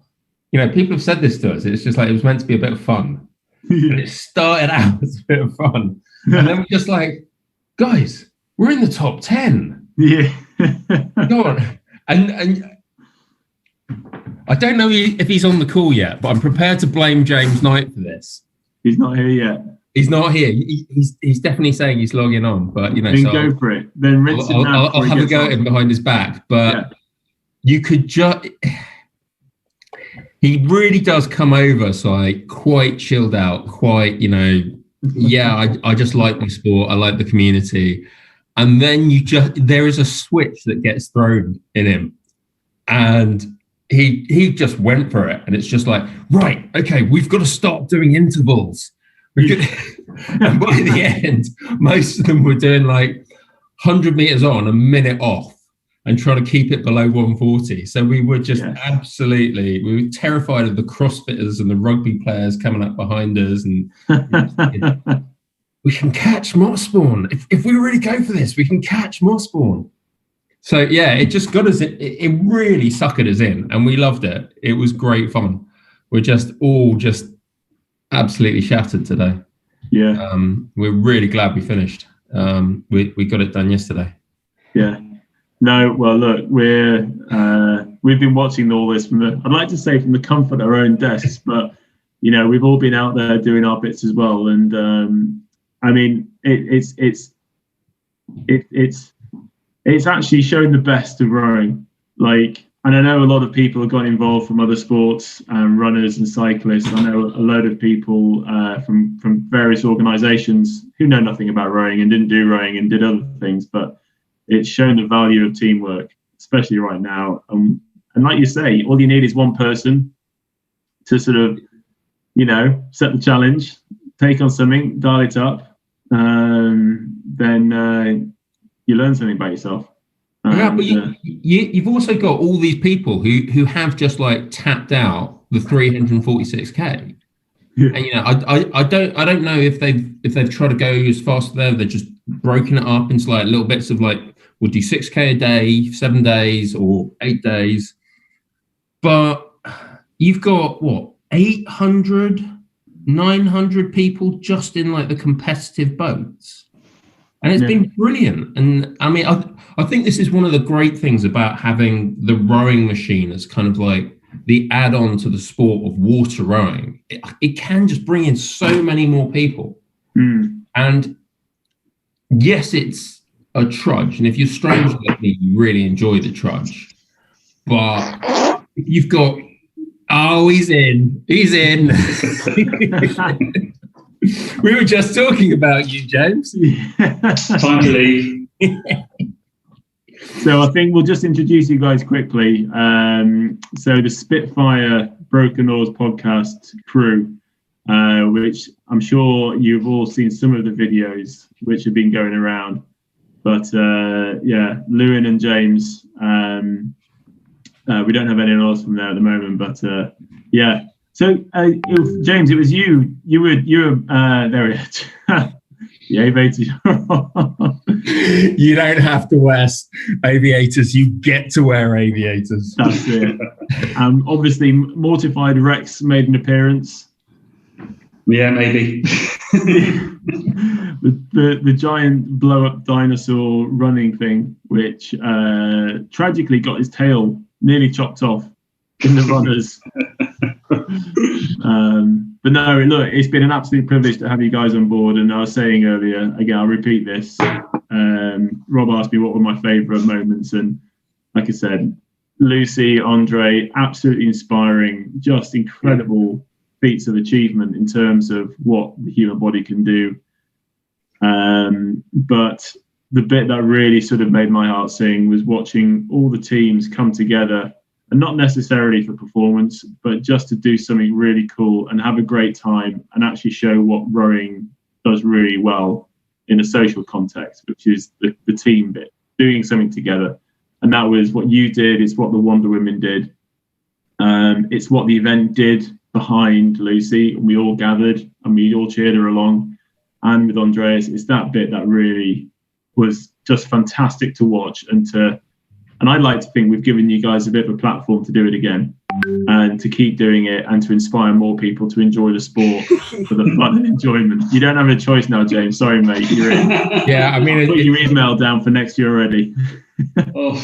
You know, people have said this to us. It's just like it was meant to be a bit of fun. And it started out as a bit of fun, and then we're just like, guys, we're in the top 10. Yeah, go on. And I don't know if he's on the call yet, but I'm prepared to blame James Knight for this. He's not here yet. He's not here. He's definitely saying he's logging on, but you know, then go for it. Then rinse him out. I'll have a go at him behind his back, but you could just. He really does come over, so like quite chilled out, quite, you know, I just like my sport, I like the community, and then there is a switch that gets thrown in him, and he just went for it, and it's just like, right, okay, we've got to start doing intervals. And by the end, most of them were doing like 100 meters on, a minute off, and trying to keep it below 140. So we were just we were terrified of the CrossFitters and the rugby players coming up behind us, and we can catch Mossbourne. If we really go for this, we can catch Mossbourne. So yeah, it just got us, it really suckered us in, and we loved it. It was great fun. We're just all absolutely shattered today. Yeah. We're really glad we finished. We got it done yesterday. Yeah. No, well, look, we've been watching all this from I'd like to say from the comfort of our own desks, but you know, we've all been out there doing our bits as well. And I mean, it's actually shown the best of rowing. Like, and I know a lot of people have got involved from other sports, runners and cyclists. I know a load of people from various organisations who know nothing about rowing and didn't do rowing and did other things, but it's shown the value of teamwork, especially right now. And like you say, all you need is one person to sort of, you know, set the challenge, take on something, dial it up, then you learn something about yourself. Yeah, but you've also got all these people who have just like tapped out the 346k. Yeah. And you know, I don't know if they've tried to go as fast as they're just broken it up into like little bits of like, we'll do 6k a day, 7 days or 8 days. But you've got what, 800, 900 people just in like the competitive boats. And it's been brilliant. And I mean, I think this is one of the great things about having the rowing machine as kind of like the add-on to the sport of water rowing. It can just bring in so many more people. And yes, it's a trudge. And if you're strange like me, you really enjoy the trudge. But you've got, oh, he's in. We were just talking about you, James. Time to leave. So I think we'll just introduce you guys quickly. So the Spitfire Broken Oars podcast crew, which I'm sure you've all seen some of the videos which have been going around. But Lewin and James, we don't have anyone else from there at the moment. But So James, it was you. You were there. It is. The aviators. You don't have to wear aviators. You get to wear aviators. That's it. Obviously, Mortified Rex made an appearance. Yeah, maybe. the giant blow-up dinosaur running thing, which tragically got his tail nearly chopped off in the runners. But no, look, it's been an absolute privilege to have you guys on board. And I was saying earlier, again, I'll repeat this. Rob asked me what were my favourite moments, and like I said, Lucy, Andre, absolutely inspiring, just incredible feats of achievement in terms of what the human body can do. But the bit that really sort of made my heart sing was watching all the teams come together, and not necessarily for performance, but just to do something really cool and have a great time and actually show what rowing does really well in a social context, which is the team bit, doing something together. And that was what you did. It's what the Wonder Women did. It's what the event did behind Lucy, and we all gathered and we all cheered her along. And with Andreas, it's that bit that really was just fantastic to watch, and I'd like to think we've given you guys a bit of a platform to do it again and to keep doing it and to inspire more people to enjoy the sport for the fun and enjoyment. You don't have a choice now, James. Sorry, mate. You're in. Yeah, I mean, put your email down for next year already. Oh.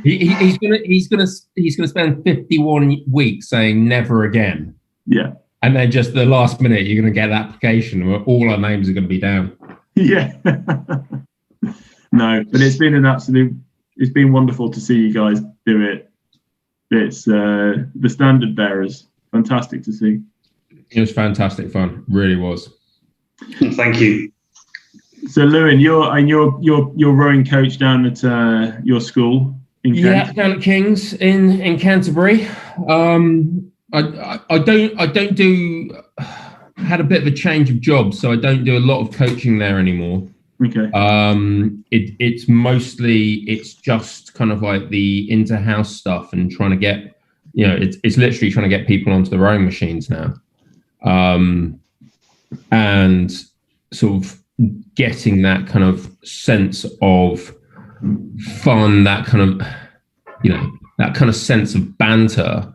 He's gonna spend 51 weeks saying never again. Yeah. And then just the last minute, you're gonna get an application where all our names are gonna be down. Yeah. No, but it's been wonderful to see you guys do it. It's the standard bearers. Fantastic to see. It was fantastic fun. Really was. Thank you. So, Lewin, you're rowing coach down at your school in Kent. Yeah, down at King's in Canterbury. I don't do. Had a bit of a change of job, so I don't do a lot of coaching there anymore. Okay. It's just kind of like the inter-house stuff and trying to get, it's literally trying to get people onto the rowing machines now, and sort of getting that kind of sense of fun, that kind of sense of banter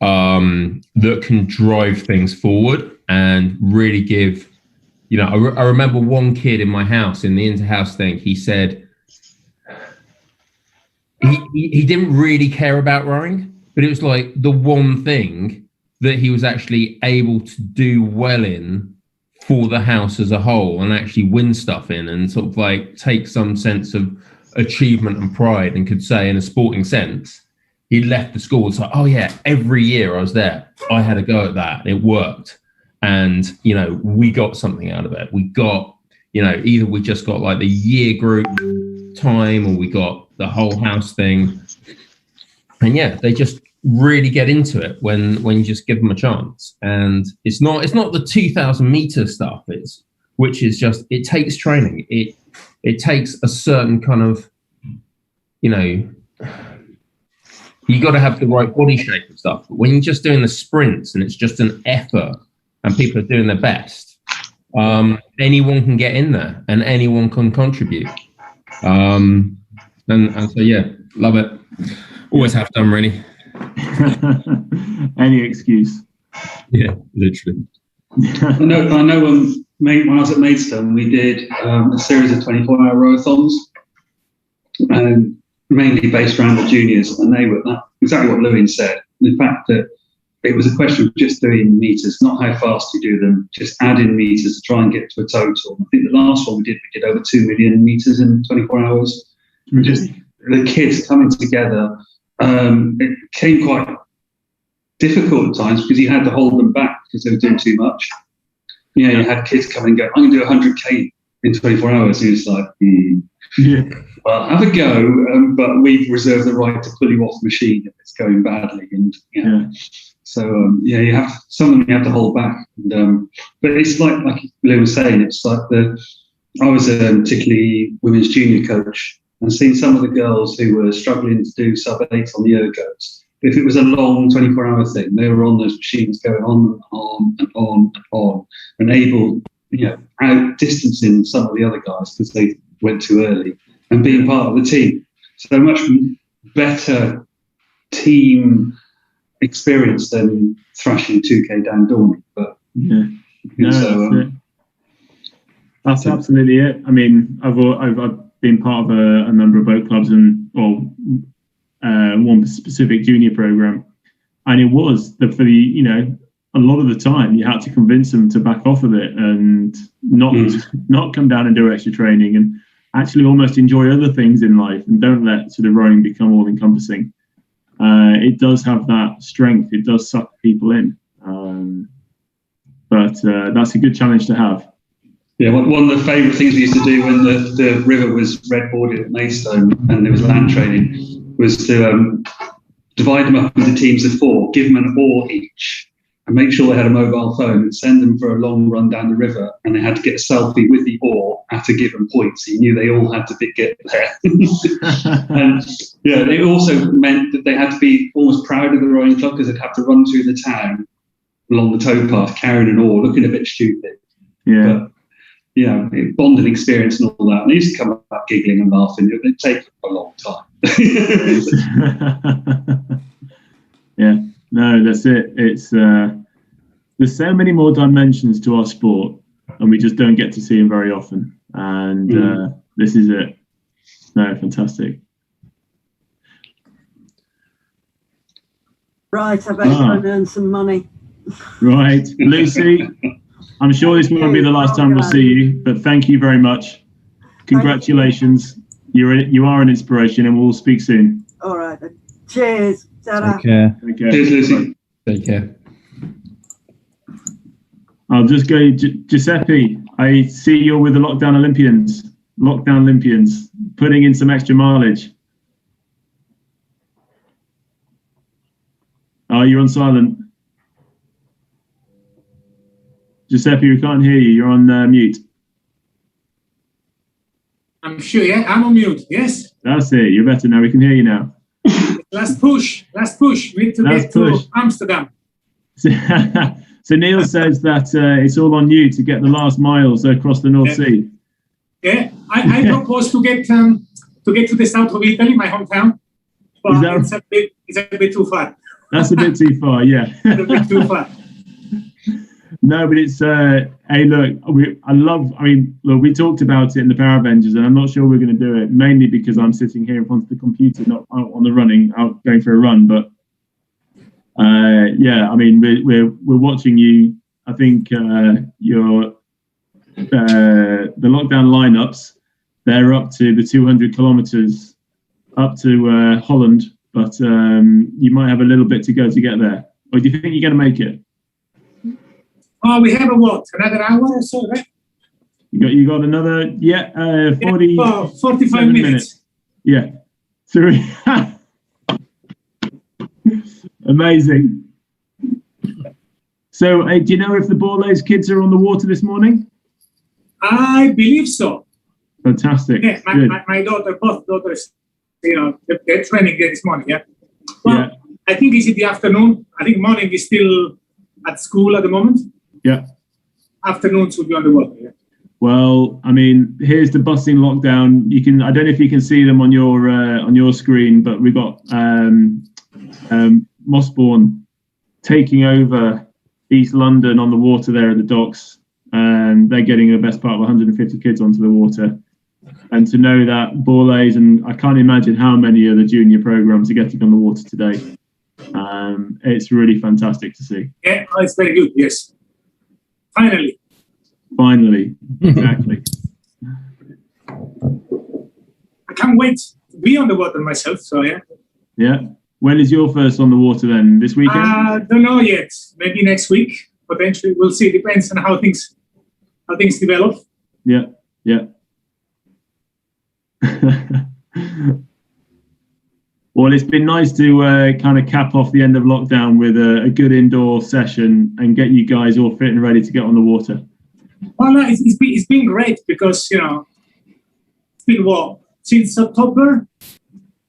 that can drive things forward and really give. I remember one kid in my house in the inter-house thing. He said he didn't really care about rowing, but it was like the one thing that he was actually able to do well in for the house as a whole and actually win stuff in and sort of like take some sense of achievement and pride, and could say in a sporting sense, he left the school. It's like, oh yeah, every year I was there, I had a go at that. It worked. And, we got something out of it. We got, either we just got like the year group time or we got the whole house thing. And yeah, they just really get into it when you just give them a chance. And it's not the 2,000 meter stuff, which is just, it takes training. It takes a certain kind of, you got to have the right body shape and stuff. But when you're just doing the sprints and it's just an effort, and people are doing their best, anyone can get in there and anyone can contribute. And so, yeah, love it. Always have done, really. Any excuse. Yeah, literally. I know when I was at Maidstone, we did a series of 24-hour rowathons, mainly based around the juniors, and they were exactly what Lewin said. In fact, that it was a question of just doing meters, not how fast you do them, just add in meters to try and get to a total. I think the last one we did over 2 million meters in 24 hours. Just the kids coming together. It became quite difficult at times because you had to hold them back because they were doing too much. You had kids come and go, I'm going to do 100k in 24 hours. And it's like, well, have a go, but we've reserved the right to pull you off the machine if it's going badly. And so you have some of them you have to hold back. And, but it's like Lou was saying, it's like I was a particularly women's junior coach, and seeing some of the girls who were struggling to do sub-8 on the ergos. If it was a long 24-hour thing, they were on those machines going on and on and on and on, and able, out-distancing some of the other guys because they went too early, and being part of the team. So much better team experience than thrashing 2K down Dorney. But that's absolutely it. I mean, I've been part of a number of boat clubs and one specific junior program, and it was for the a lot of the time you had to convince them to back off of it and not come down and do extra training and actually almost enjoy other things in life, and don't let sort of rowing become all encompassing. It does have that strength. It does suck people in, but that's a good challenge to have. Yeah, one of the favourite things we used to do when the river was red boarded at Maidstone and there was land training was to divide them up into teams of 4, give them an oar each, and make sure they had a mobile phone and send them for a long run down the river, and they had to get a selfie with the oar at a given point, so you knew they all had to get there. And it also meant that they had to be almost proud of the rowing club because they'd have to run through the town along the towpath carrying an oar, looking a bit stupid. But, bonding experience and all that. And they used to come up giggling and laughing. It'd take a long time. No, that's it. It's there's so many more dimensions to our sport, and we just don't get to see them very often. And this is it. No, fantastic. Right, I bet you're going to earn some money. Right, Lucy. I'm sure this won't be the last time we'll see you, but thank you very much. Congratulations. You are an inspiration, and we'll speak soon. All right. Then. Cheers. Ta-da. Take care. Cheers, Lucy. Take care. I'll just go, Giuseppe. I see you're with the Lockdown Olympians, putting in some extra mileage. Oh, you're on silent. Giuseppe, we can't hear you. You're on mute. I'm sure, I'm on mute, yes. That's it. You're better now. We can hear you now. Last push. We need to get to Amsterdam. So Neil says that it's all on you to get the last miles across the North Sea. Yeah, I propose to get to the south of Italy, my hometown. But it's a bit too far. That's a bit too far, yeah. It's a bit too far. No, but it's hey, look, we talked about it in the Power Avengers, and I'm not sure we're going to do it, mainly because I'm sitting here in front of the computer, not out on the out going for a run. But we're watching you. I think your the lockdown lineups, they're up to the 200 kilometers up to Holland, but you might have a little bit to go to get there. Or do you think you're going to make it? Oh, we have another hour or so, right? You got another 45 minutes. Yeah. 3. Amazing. So do you know if the Borlase kids are on the water this morning? I believe so. Fantastic. Yeah, my daughter, both daughters, they're training there this morning, Well, I think it's in the afternoon. I think morning is still at school at the moment. Yeah. Afternoons will be on the water, Well, I mean, here's the busing lockdown. I don't know if you can see them on your screen, but we've got Mossbourne taking over East London on the water there at the docks, and they're getting the best part of 150 kids onto the water. And to know that Borlase, and I can't imagine how many other junior programs are getting on the water today. It's really fantastic to see. Yeah, it's very good. Yes. Finally, exactly. I can't wait be on the water myself. So yeah. Yeah. When is your first on the water then? This weekend? Don't know yet. Maybe next week. Potentially, we'll see. Depends on how things develop. Yeah. Yeah. Well, it's been nice to kind of cap off the end of lockdown with a good indoor session and get you guys all fit and ready to get on the water. Well, no, it's been great because, it's been what? Since October,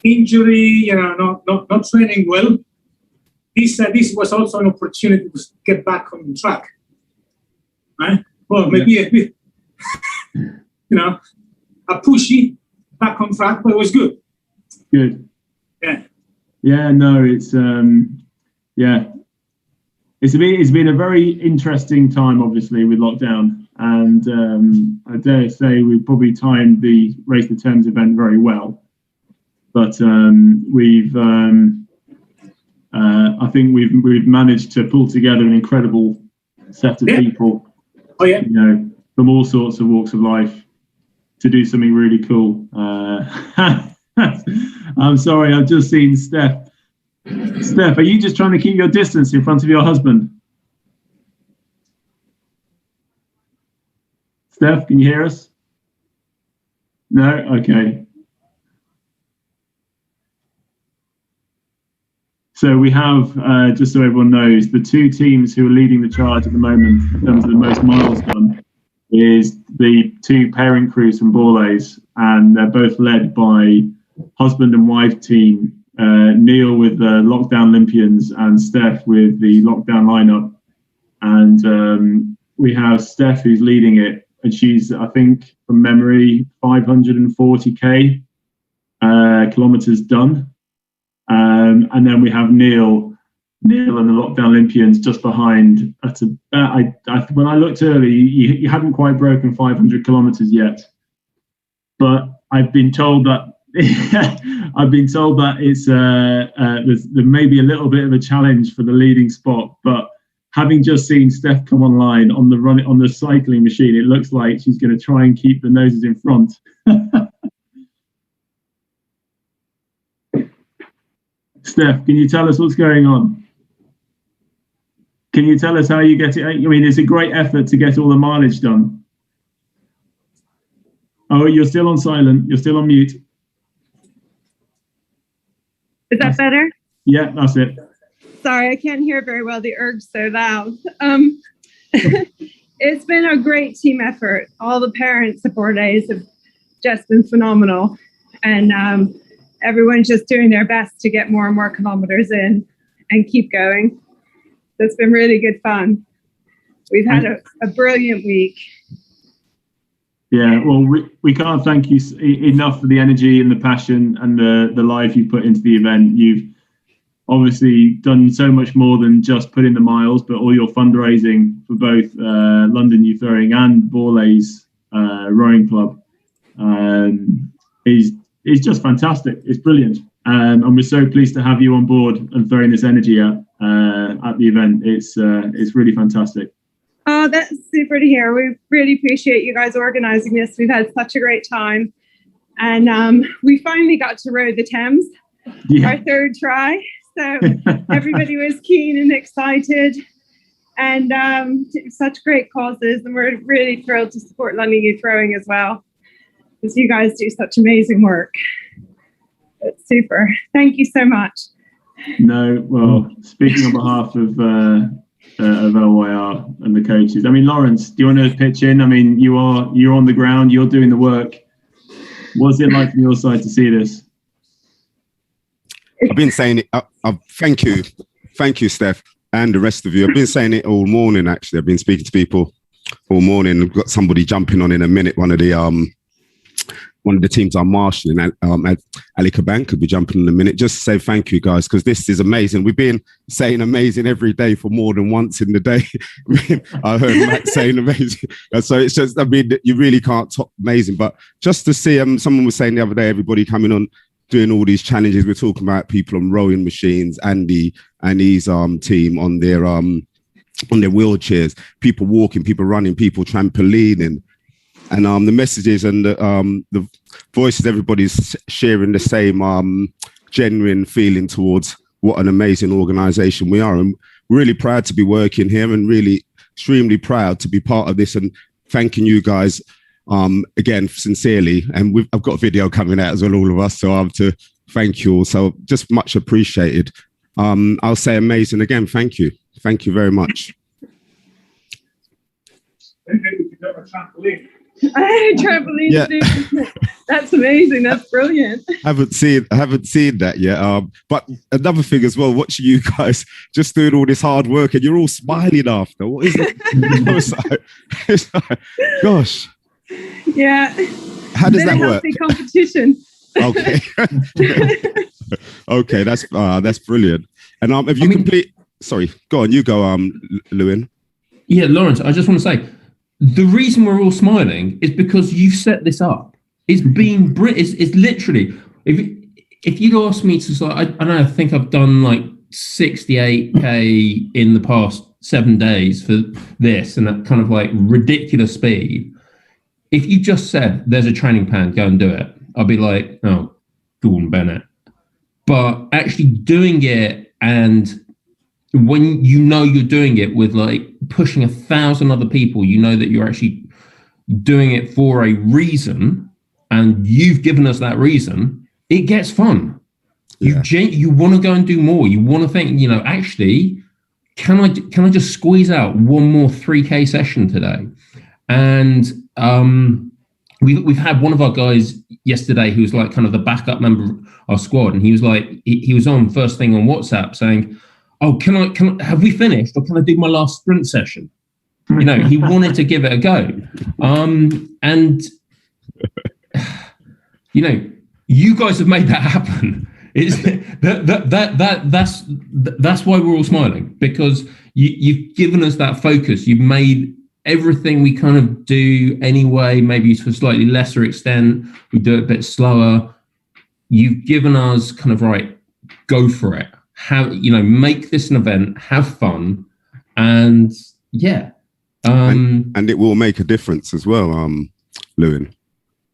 injury, not training well. This was also an opportunity to get back on track. Right? Well, maybe a bit, a pushy back on track, but it was good. Good. Yeah. Yeah, no, it's it's been a very interesting time, obviously, with lockdown, and I dare say we probably timed the Race the Thames event very well. But I think we've managed to pull together an incredible set of people. Oh yeah. From all sorts of walks of life to do something really cool. I'm sorry, I've just seen Steph. Steph, are you just trying to keep your distance in front of your husband? Steph, can you hear us? No? Okay. So we have, just so everyone knows, the two teams who are leading the charge at the moment in terms of the most miles done is the two parent crews from Borlase, and they're both led by husband and wife team, Neil with the Lockdown Olympians and Steph with the Lockdown lineup. And we have Steph who's leading it, and she's, I think, from memory, 540k kilometers done. And then we have Neil and the Lockdown Olympians just behind. When I looked early, he hadn't quite broken 500 kilometers yet, but I've been told that it's there may be a little bit of a challenge for the leading spot. But having just seen Steph come online on the cycling machine, it looks like she's going to try and keep the noses in front. Steph, can you tell us what's going on? Can you tell us how you get it? I mean, it's a great effort to get all the mileage done. Oh, you're still on silent. You're still on mute. Is that better? Yeah, that's it. Sorry, I can't hear very well. The erg's so loud. It's been a great team effort. All the parent support days have just been phenomenal. And everyone's just doing their best to get more and more kilometers in and keep going. So it's been really good fun. We've had a brilliant week. Yeah, well, we can't thank you enough for the energy and the passion and the life you put into the event. You've obviously done so much more than just put in the miles, but all your fundraising for both London Youth Rowing and Borlase Rowing Club is just fantastic. It's brilliant. And we're so pleased to have you on board and throwing this energy at the event. It's really fantastic. Oh, that's super to hear. We really appreciate you guys organizing this. We've had such a great time. And we finally got to row the Thames, our third try. So everybody was keen and excited, and such great causes. And we're really thrilled to support London Youth Rowing as well, because you guys do such amazing work. It's super. Thank you so much. No, well, speaking on behalf of LYR and the coaches, I mean, Lawrence, do you want to pitch in? I mean, you're on the ground, you're doing the work. What's it like from your side to see this? I've been saying it. Thank you, Steph, and the rest of you. I've been saying it all morning. Actually, I've been speaking to people all morning. I've got somebody jumping on in a minute. One of the teams I'm marshalling, Ali Caban, could be jumping in a minute. Just to say thank you, guys, because this is amazing. We've been saying amazing every day for more than once in the day. I heard Max saying amazing. So it's just, I mean, you really can't top amazing. But just to see, someone was saying the other day, everybody coming on, doing all these challenges. We're talking about people on rowing machines, Andy and his team on their wheelchairs, people walking, people running, people trampolining. and the messages and the voices, everybody's sharing the same genuine feeling towards what an amazing organisation we are, and really proud to be working here, and really extremely proud to be part of this, and thanking you guys again sincerely. And I've got a video coming out as well, all of us, so I have to thank you all. So just much appreciated. I'll say amazing again. Thank you very much. I had a trampoline. Yeah. Too. That's amazing. That's brilliant. I haven't seen that yet. But another thing as well, watching you guys just doing all this hard work, and you're all smiling after. What is it? it's like, gosh. Yeah. How does that work? Competition. Okay. Okay, that's brilliant. And have you complete? Sorry, go on. You go, Lewin. Yeah, Lawrence. I just want to say, the reason we're all smiling is because you've set this up. It's been it's literally, if you'd asked me to, I don't know, I think I've done like 68k in the past 7 days for this, and that kind of like ridiculous speed. If you just said there's a training plan, go and do it, I'd be like, oh, Gordon Bennett. But actually doing it, and when you know you're doing it with like pushing 1,000 other people, you know that you're actually doing it for a reason, and you've given us that reason, it gets fun. Yeah. You want to go and do more. You want to think, actually, can I just squeeze out one more 3K session today? And we've had one of our guys yesterday who's like kind of the backup member of our squad, and he was like, he was on first thing on WhatsApp saying, oh, can I, have we finished, or can I do my last sprint session? He wanted to give it a go. And, you guys have made that happen. It's that's why we're all smiling, because you've given us that focus. You've made everything we kind of do anyway, maybe to a slightly lesser extent, we do it a bit slower. You've given us kind of, right, go for it. Make this an event, have fun, and yeah. And it will make a difference as well, Lewin.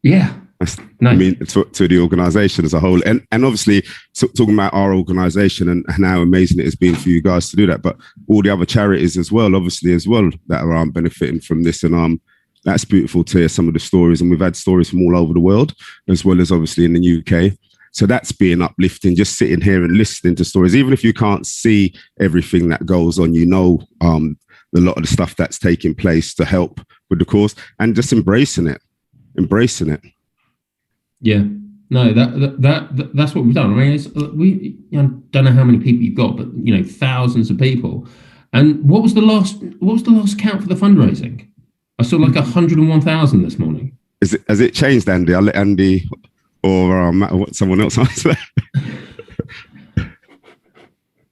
Yeah. Nice. I mean, to the organisation as a whole, and obviously talking about our organisation and how amazing it has been for you guys to do that, but all the other charities as well, obviously as well, that are benefiting from this, and that's beautiful to hear some of the stories, and we've had stories from all over the world as well as obviously in the UK. So that's being uplifting, just sitting here and listening to stories, even if you can't see everything that goes on, a lot of the stuff that's taking place to help with the cause, and just embracing it. Yeah, no, that's what we've done. I mean, we don't know how many people you've got, but thousands of people. And what was the last count for the fundraising? I saw like 101,000 this morning. Has it changed, Andy? I'll let Andy or someone else answer.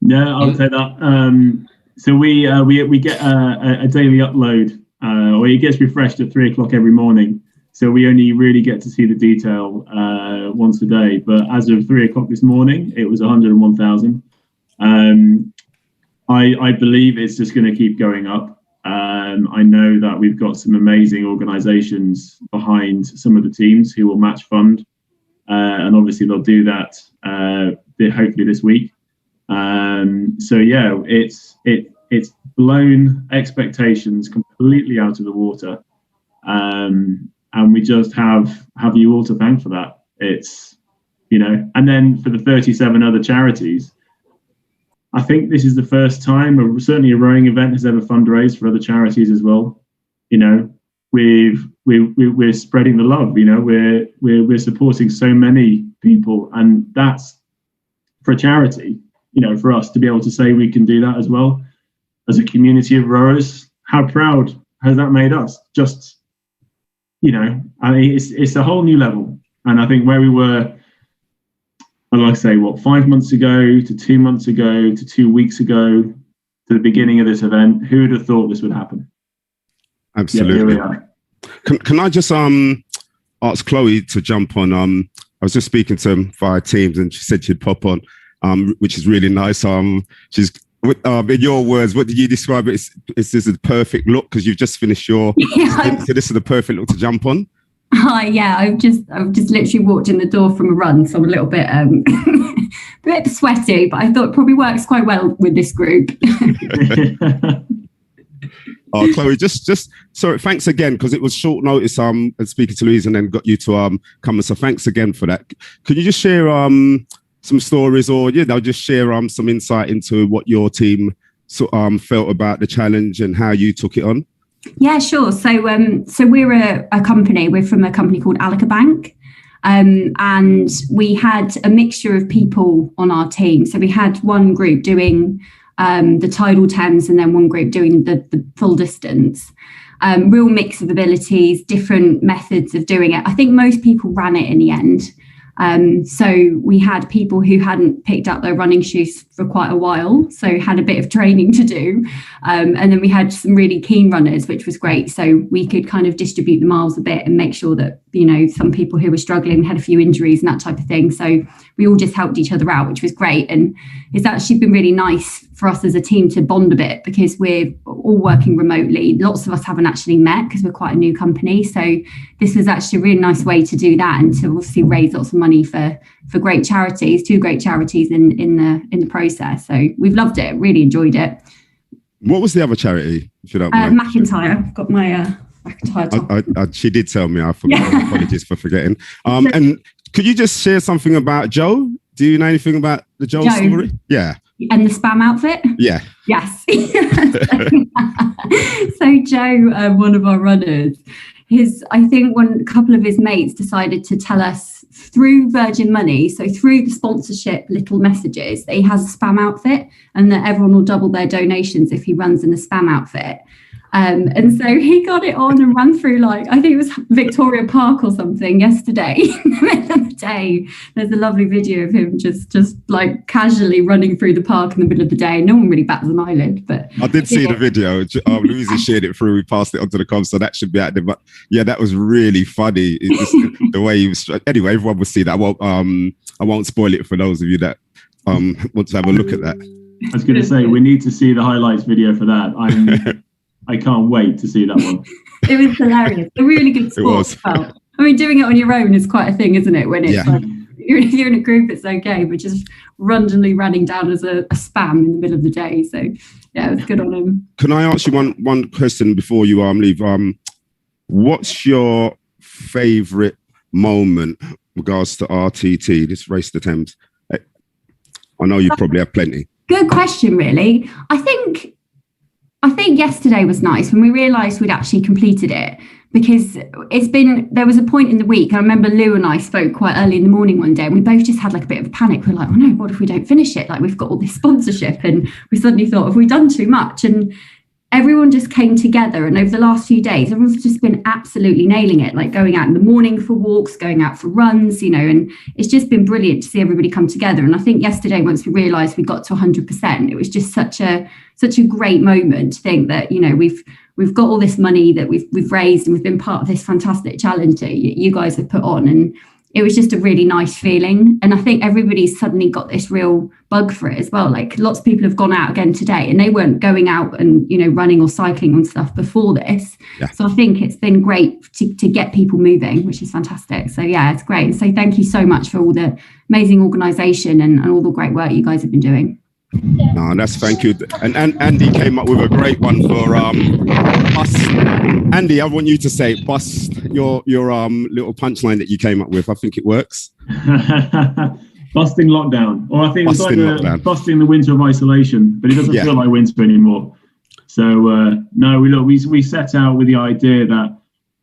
Yeah, I'll say that. So we get a daily upload, or it gets refreshed at 3 o'clock every morning. So we only really get to see the detail once a day. But as of 3 o'clock this morning, it was 101,000. I believe it's just going to keep going up. I know that we've got some amazing organisations behind some of the teams who will match fund, and obviously they'll do that hopefully this week. So yeah, it's blown expectations completely out of the water. And we just have you all to thank for that. It's, and then for the 37 other charities, I think this is the first time, certainly a rowing event has ever fundraised for other charities as well. We're spreading the love. We're supporting so many people, and that's for a charity. For us to be able to say we can do that as well as a community of rowers. How proud has that made us? Just. I mean, it's a whole new level. And I think where we were, I'd like to say, 5 months ago to 2 months ago to 2 weeks ago to the beginning of this event, who would have thought this would happen? Absolutely. Yeah, can I just ask Chloe to jump on? I was just speaking to via Teams, and she said she'd pop on, which is really nice. She's in your words, what did you describe it? Is this a perfect look because you've just finished your? So this is the perfect look to jump on. Yeah, I've just literally walked in the door from a run, so I'm a little bit a bit sweaty, but I thought it probably works quite well with this group. Oh, Chloe, just sorry, thanks again because it was short notice. Speaking to Louise and then got you to come. So thanks again for that. Could you just share some stories or just share some insight into what your team felt about the challenge and how you took it on? Yeah, sure. So we're a company. We're from a company called Alica Bank. And we had a mixture of people on our team. So we had one group doing the tidal Thames and then one group doing the full distance. Real mix of abilities, different methods of doing it. I think most people ran it in the end. So we had people who hadn't picked up their running shoes for quite a while, so had a bit of training to do. And then we had some really keen runners, which was great. So we could kind of distribute the miles a bit and make sure that, some people who were struggling had a few injuries and that type of thing. So we all just helped each other out, which was great. And it's actually been really nice for us as a team to bond a bit because we're all working remotely. Lots of us haven't actually met because we're quite a new company. So this was actually a really nice way to do that and to obviously raise lots of money for great charities, 2 great charities in the process. So we've loved it, really enjoyed it. What was the other charity, if you don't mind? McIntyre. Got my McIntyre top. She did tell me, I forgot. Yeah. Apologies for forgetting. And could you just share something about Joe? Do you know anything about the Joe story? Yeah. And the spam outfit? Yeah. Yes. So Joe, one of our runners, I think a couple of his mates decided to tell us through Virgin Money, so through the sponsorship little messages, that he has a spam outfit and that everyone will double their donations if he runs in a spam outfit. And so he got it on and ran through I think it was Victoria Park or something yesterday in the middle of the day. There's a lovely video of him just casually running through the park in the middle of the day. No one really bats an eyelid, but I did see the video. Louisa shared it through. We passed it onto the com, so that should be out there. But yeah, that was really funny. The way he was. Anyway, everyone will see that. I won't spoil it for those of you that want to have a look at that. I was going to say we need to see the highlights video for that. I can't wait to see that one. It was hilarious. A really good sport. I mean, doing it on your own is quite a thing, isn't it? When it's you're in a group, it's okay, but just randomly running down as a spam in the middle of the day. So yeah, it was good on him. Can I ask you one question before you leave? What's your favourite moment in regards to RTT, this Race the Thames? I know you probably have plenty. Good question, really. I think yesterday was nice when we realised we'd actually completed it, because there was a point in the week, I remember Lou and I spoke quite early in the morning one day and we both just had a bit of a panic. We're like, oh no, what if we don't finish it? We've got all this sponsorship, and we suddenly thought, have we done too much? And everyone just came together, and over the last few days, everyone's just been absolutely nailing it, going out in the morning for walks, going out for runs, and it's just been brilliant to see everybody come together. And I think yesterday, once we realised we got to 100%, it was just such a great moment to think that, we've got all this money that we've raised, and we've been part of this fantastic challenge that you guys have put on. And it was just a really nice feeling. And I think everybody's suddenly got this real bug for it as well. Lots of people have gone out again today, and they weren't going out and, running or cycling and stuff before this. Yeah. So I think it's been great to get people moving, which is fantastic. So yeah, it's great. So thank you so much for all the amazing organisation and all the great work you guys have been doing. No, thank you. And Andy came up with a great one for us. Andy, I want you to say bust your little punchline that you came up with. I think it works. Busting lockdown, or I think it's busting the winter of isolation, but it doesn't feel like winter anymore. So no, we set out with the idea that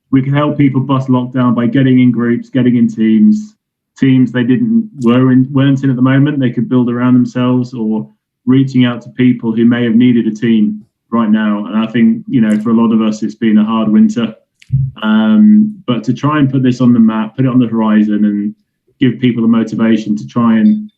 we can help people bust lockdown by getting in groups, getting in teams they weren't in at the moment. They could build around themselves, or reaching out to people who may have needed a team right now. And I think, for a lot of us, it's been a hard winter. But to try and put this on the map, put it on the horizon, and give people the motivation to try and,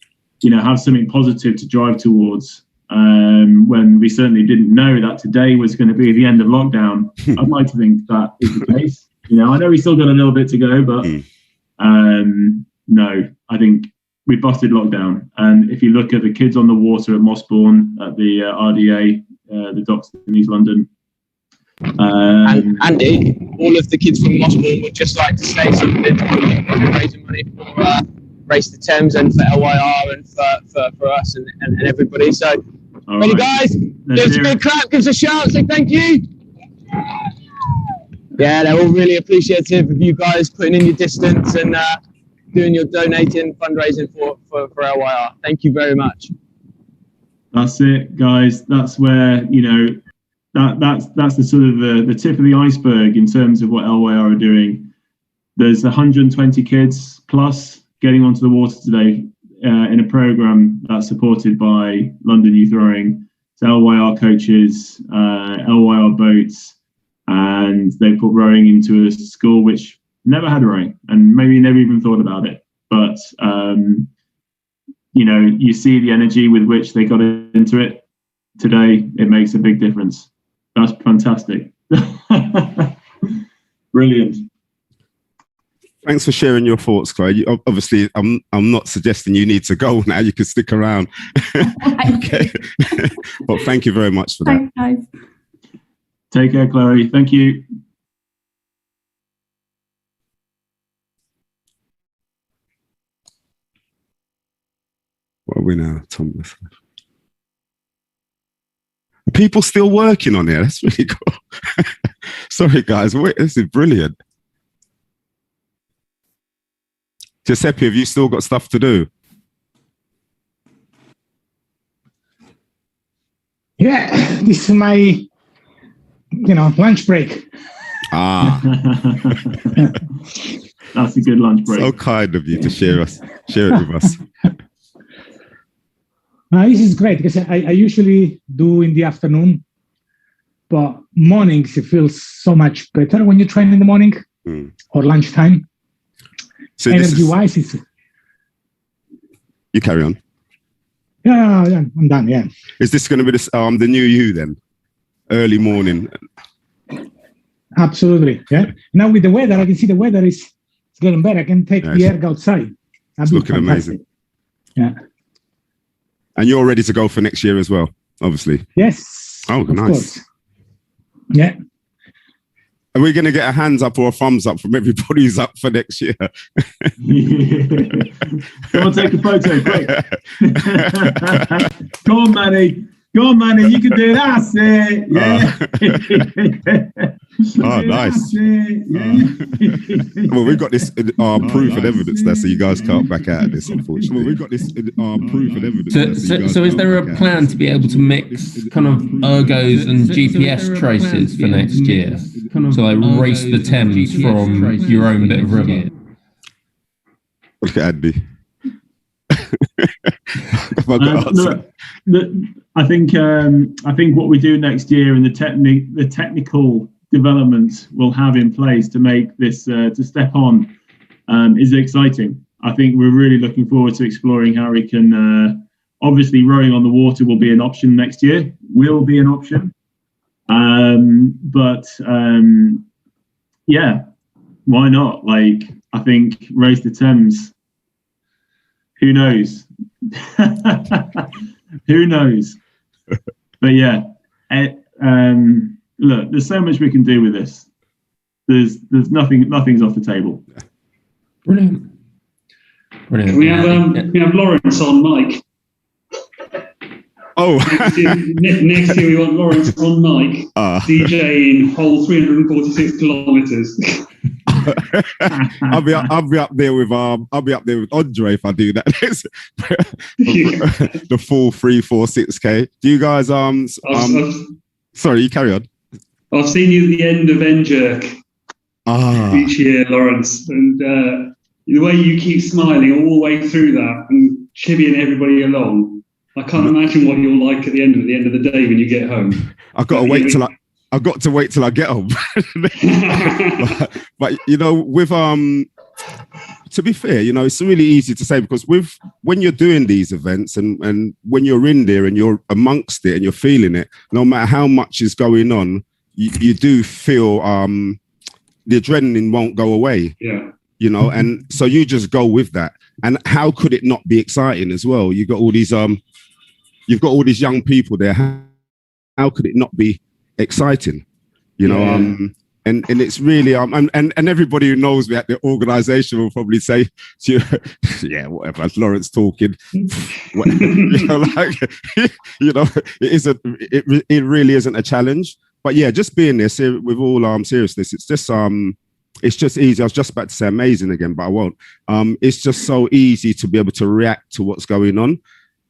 have something positive to drive towards, when we certainly didn't know that today was going to be the end of lockdown. I'd like to think that is the case. I know we still got a little bit to go, but no, I think busted lockdown. And if you look at the kids on the water at Mossbourne, at the RDA, the docks in East London. And Andy, all of the kids from Mossbourne would just like to say something raising money for Race the Thames and for LYR and for us and everybody. So, ready, guys? Give us a big clap, give us a shout, say thank you. Yeah, they're all really appreciative of you guys putting in your distance and doing your donating, fundraising for LYR. Thank you very much. That's it, guys. That's where, you know, that's the sort of the tip of the iceberg in terms of what LYR are doing. There's 120 kids plus getting onto the water today in a program that's supported by London Youth Rowing, it's LYR coaches, LYR boats, and they put rowing into a school which never had rowing and maybe never even thought about it. But, you know, you see the energy with which they got into it today. It makes a big difference. That's fantastic. Brilliant. Thanks for sharing your thoughts, Chloe. Obviously, I'm not suggesting you need to go now. You can stick around. Okay. But thank you very much for that. Thanks, guys. Take care, Chloe. Thank you. What are we now, Thomas? People still working on it. That's really cool. Sorry, guys. Wait, this is brilliant. Giuseppe, have you still got stuff to do? Yeah, this is my, lunch break. Ah. That's a good lunch break. So kind of you to share it with us. This is great because I usually do in the afternoon, but mornings it feels so much better when you train in the morning or lunchtime. So energy-wise, it's... You carry on. Yeah, I'm done, yeah. Is this going to be the new you then? Early morning? Absolutely, yeah. Now with the weather, I can see the weather is getting better. I can take the erg outside. It's looking amazing. Yeah. And you're ready to go for next year as well, obviously? Yes. Oh, nice. Course. Yeah. Are we going to get a hands up or a thumbs up from everybody who's up for next year? Come on, take a photo, quick. Go on, Manny. Go on, Manny. You can do that. That's it. Yeah. Oh, nice. Well, we've got this proof and evidence there, so you guys can't back out of this, unfortunately. Well, we've got this proof and evidence. So is there a plan to be able to mix kind of ergos and GPS traces for next year? So like Race the Thames from your own bit of river? Look at Andy. I think what we do next year and the technical development we'll have in place to make this to step on is exciting. I think we're really looking forward to exploring how we can. Obviously, rowing on the water will be an option next year. Will be an option, but yeah, why not? Like, I think Race the Thames. Who knows? Who knows? But yeah, look, there's so much we can do with this. There's nothing's off the table. Brilliant. Can we have Lawrence on mic? Oh, next year we want Lawrence on mic, DJing whole 346 kilometers. I'll be up there with Andre if I do that. The full 346K. Do you guys sorry, you carry on. I've seen you at the end of N-Jerk each year, Lawrence, and the way you keep smiling all the way through that and chivvying everybody along. I can't imagine what you're like at the end of the day when you get home. I've got to wait till I get home. but with to be fair, it's really easy to say because when you're doing these events and when you're in there and you're amongst it and you're feeling it, no matter how much is going on, you do feel the adrenaline won't go away. Yeah. you know, and so you just go with that. And how could it not be exciting as well? You've got all these young people there. How could it not be exciting? You know, and it's really and everybody who knows me at the organisation will probably say to you, yeah, whatever. As Lawrence talking, you know, like, you know, it really isn't a challenge. But yeah, just being there with all seriousness, it's just easy. I was just about to say amazing again, but I won't. It's just so easy to be able to react to what's going on.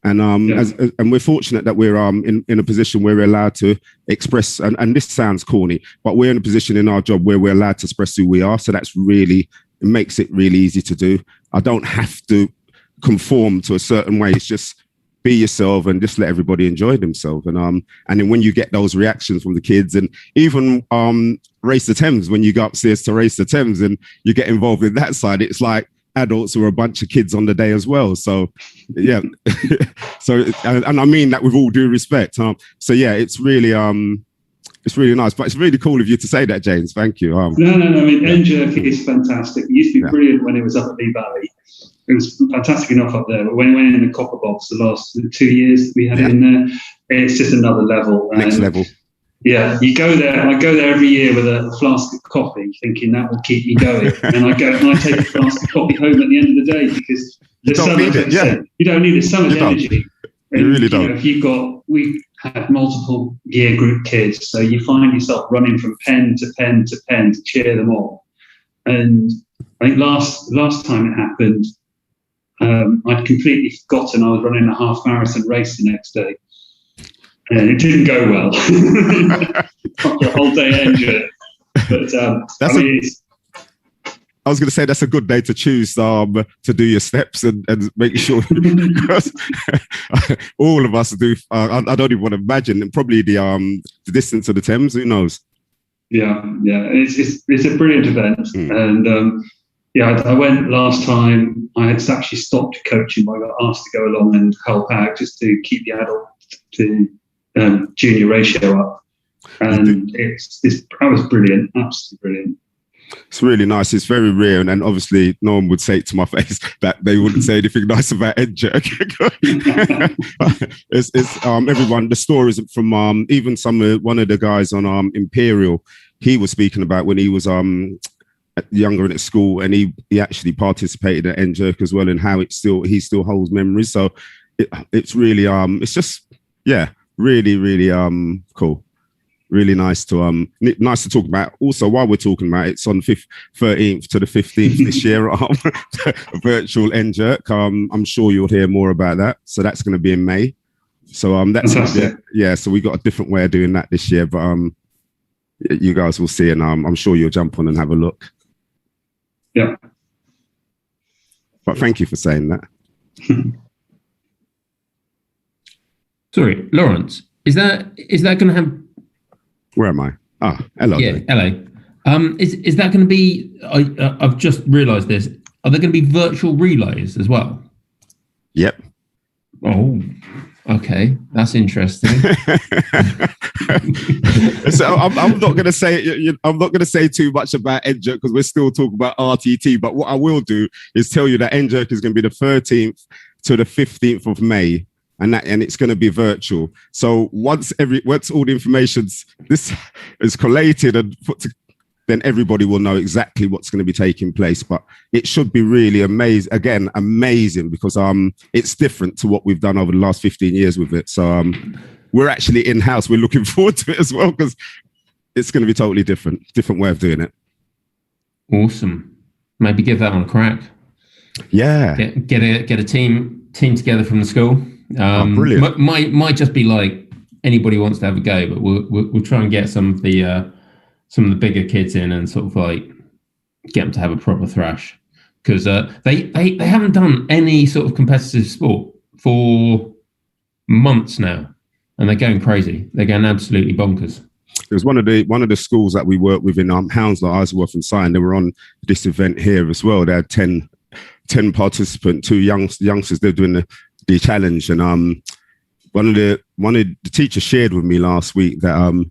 And and we're fortunate that we're in a position where we're allowed to express, and this sounds corny, but we're in a position in our job where we're allowed to express who we are. So it makes it really easy to do. I don't have to conform to a certain way. It's just be yourself and just let everybody enjoy themselves. And then when you get those reactions from the kids, and even Race the Thames, when you go upstairs to Race the Thames and you get involved in that side, it's like adults who are a bunch of kids on the day as well. So yeah, so and I mean that with all due respect. So yeah, it's really nice, but it's really cool of you to say that, James. Thank you. No. I mean, N-Jerk is fantastic. It used to be brilliant when it was up at Lee Valley. It was fantastic enough up there, but when it went in the copper box the last 2 years we had it in there, it's just another level. Next level. Yeah, you go there. I go there every year with a flask of coffee, thinking that will keep me going. And I go and I take a flask of coffee home at the end of the day because there's so much. You don't need it. So much energy. You really don't. We had multiple year group kids, so you find yourself running from pen to pen to pen to cheer them on. And I think last time it happened, I'd completely forgotten I was running a half marathon race the next day. And it didn't go well. The whole day ended. But I was going to say that's a good day to choose to do your steps and make sure, because all of us do. I don't even want to imagine, and probably the distance of the Thames. Who knows? Yeah. It's a brilliant event, and I went last time. I had actually stopped coaching, but I got asked to go along and help out just to keep the adult to junior ratio up, and that was brilliant, absolutely brilliant. It's really nice. It's very rare, and obviously no one would say it to my face that they wouldn't say anything nice about N-Jerk. It's everyone. The stories from even one of the guys on Imperial. He was speaking about when he was younger and at school, and he actually participated at N-Jerk as well, and how he still holds memories. So it's really it's just really cool. Really nice to talk about. Also, while we're talking about it, it's on 13th to the 15th this year, a virtual N-Jerk. I'm sure you'll hear more about that. So that's going to be in May. So that's so we got a different way of doing that this year, but you guys will see, and I'm sure you'll jump on and have a look. Yeah. But thank you for saying that. Sorry, Lawrence, is that going to have? Where am I? Hello. Yeah, hello. Is that going to be? I've just realised this. Are there going to be virtual relays as well? Yep. Oh, okay, that's interesting. So I'm not going to say. I'm not going to say too much about N-Jerk because we're still talking about RTT. But what I will do is tell you that N-Jerk is going to be the 13th to the 15th of May. And it's going to be virtual. So once all the information this is collated and then everybody will know exactly what's going to be taking place. But it should be really amazing. Again, amazing, because it's different to what we've done over the last 15 years with it. So we're actually in house. We're looking forward to it as well, because it's going to be totally different way of doing it. Awesome. Maybe give that one a crack. Yeah. Get a team together from the school. Brilliant. Might just be like anybody wants to have a go, but we'll try and get some of the bigger kids in and sort of like get them to have a proper thrash, because they haven't done any sort of competitive sport for months now, and they're going crazy. They're going absolutely bonkers. It was one of the schools that we worked with in Hounslow, Isleworth and Syon. They were on this event here as well. They had 10 participants, two youngsters. They're doing the challenge, and one of the teachers shared with me last week that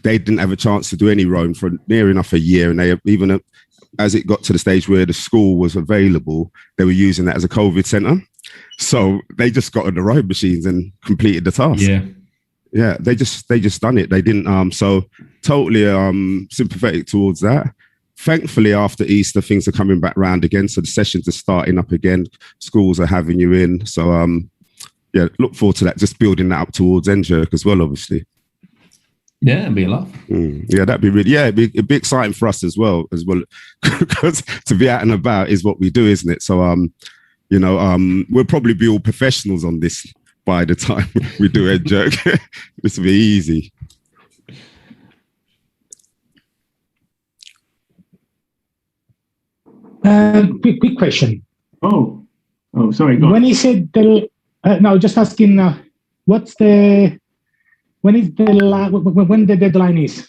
they didn't have a chance to do any rowing for near enough a year, and they even as it got to the stage where the school was available, they were using that as a COVID centre. So they just got on the rowing machines and completed the task. Yeah, they just done it. They didn't. So totally sympathetic towards that. Thankfully, after Easter, things are coming back round again. So the sessions are starting up again. Schools are having you in. So yeah, look forward to that. Just building that up towards NJERC as well, obviously. Yeah, it'd be a lot. Yeah, that'd be really. Yeah, it'd be exciting for us as well, because to be out and about is what we do, isn't it? So you know, we'll probably be all professionals on this by the time we do NJERC. This will be easy. Quick question. Oh, sorry. Go on. When he said no, just asking. When the deadline is?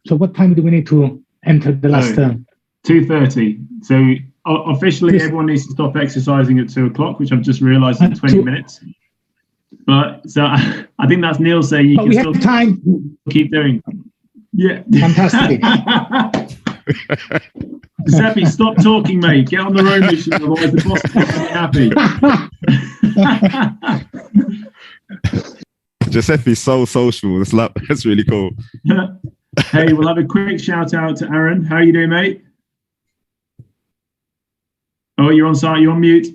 So what time do we need to enter the last? 2:30. So officially, everyone needs to stop exercising at 2:00, which I've just realised in 20 minutes. But so I think that's Neil saying you can still time. Keep doing. Yeah. Fantastic. Giuseppe, stop talking, mate. Get on the road mission, otherwise the boss will be happy. Giuseppe's so social. That's really cool. Hey, we'll have a quick shout out to Aaron. How are you doing, mate? Oh, you're on site. You're on mute.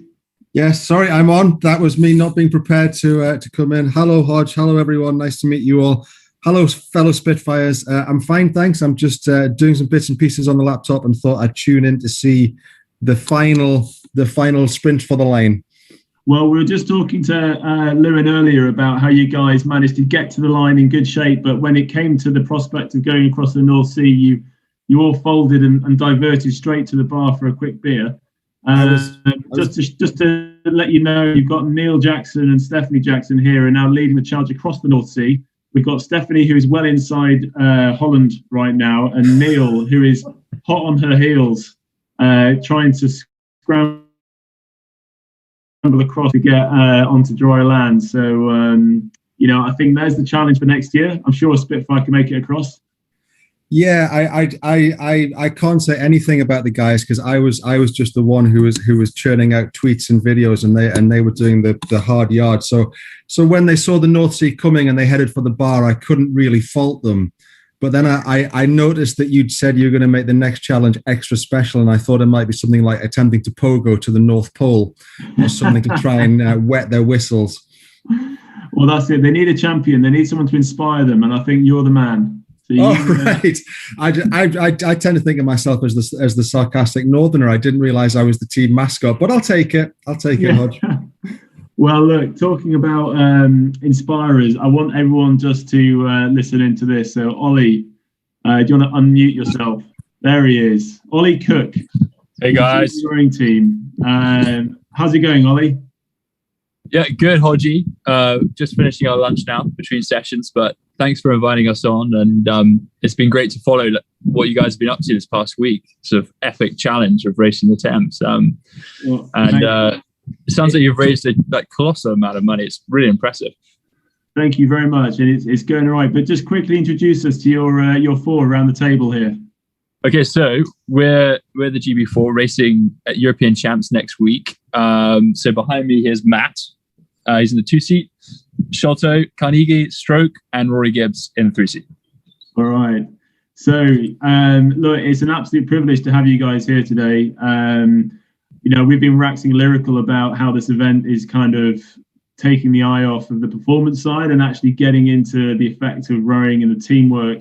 Yes, sorry, I'm on. That was me not being prepared to come in. Hello, Hodge. Hello, everyone. Nice to meet you all. Hello, fellow Spitfires. I'm fine, thanks. I'm just doing some bits and pieces on the laptop and thought I'd tune in to see the final sprint for the line. Well, we were just talking to Lewin earlier about how you guys managed to get to the line in good shape, but when it came to the prospect of going across the North Sea, you all folded and diverted straight to the bar for a quick beer. Just to let you know, you've got Neil Jackson and Stephanie Jackson here and now leading the charge across the North Sea. We've got Stephanie, who is well inside Holland right now, and Neil, who is hot on her heels, trying to scramble across to get onto dry land. So, you know, I think there's the challenge for next year. I'm sure Spitfire can make it across. Yeah, I can't say anything about the guys because I was just the one who was churning out tweets and videos, and they were doing the hard yard. So when they saw the North Sea coming and they headed for the bar, I couldn't really fault them. But then I noticed that you'd said you were going to make the next challenge extra special, and I thought it might be something like attempting to pogo to the North Pole or something to try and wet their whistles. Well, that's it. They need a champion. They need someone to inspire them, and I think you're the man. So right. I tend to think of myself as the sarcastic Northerner. I didn't realise I was the team mascot, but I'll take it. Hodge. Well, look, talking about inspirers, I want everyone just to listen into this. So, Ollie, do you want to unmute yourself? There he is. Ollie Cook. Hey, guys. Rowing team. How's it going, Ollie? Yeah, good, Hodgie. Just finishing our lunch now between sessions, but thanks for inviting us on. And it's been great to follow what you guys have been up to this past week. Sort of epic challenge of Racing the Thames. It sounds like you've raised a colossal amount of money. It's really impressive. Thank you very much. And it's going all right. But just quickly introduce us to your four around the table here. Okay, so we're the GB4 racing at European Champs next week. So behind me here's Matt. He's in the 2-seat. Sholto, Carnegie, Stroke, and Rory Gibbs in the 3-seat. All right. So, look, it's an absolute privilege to have you guys here today. You know, we've been waxing lyrical about how this event is kind of taking the eye off of the performance side and actually getting into the effect of rowing and the teamwork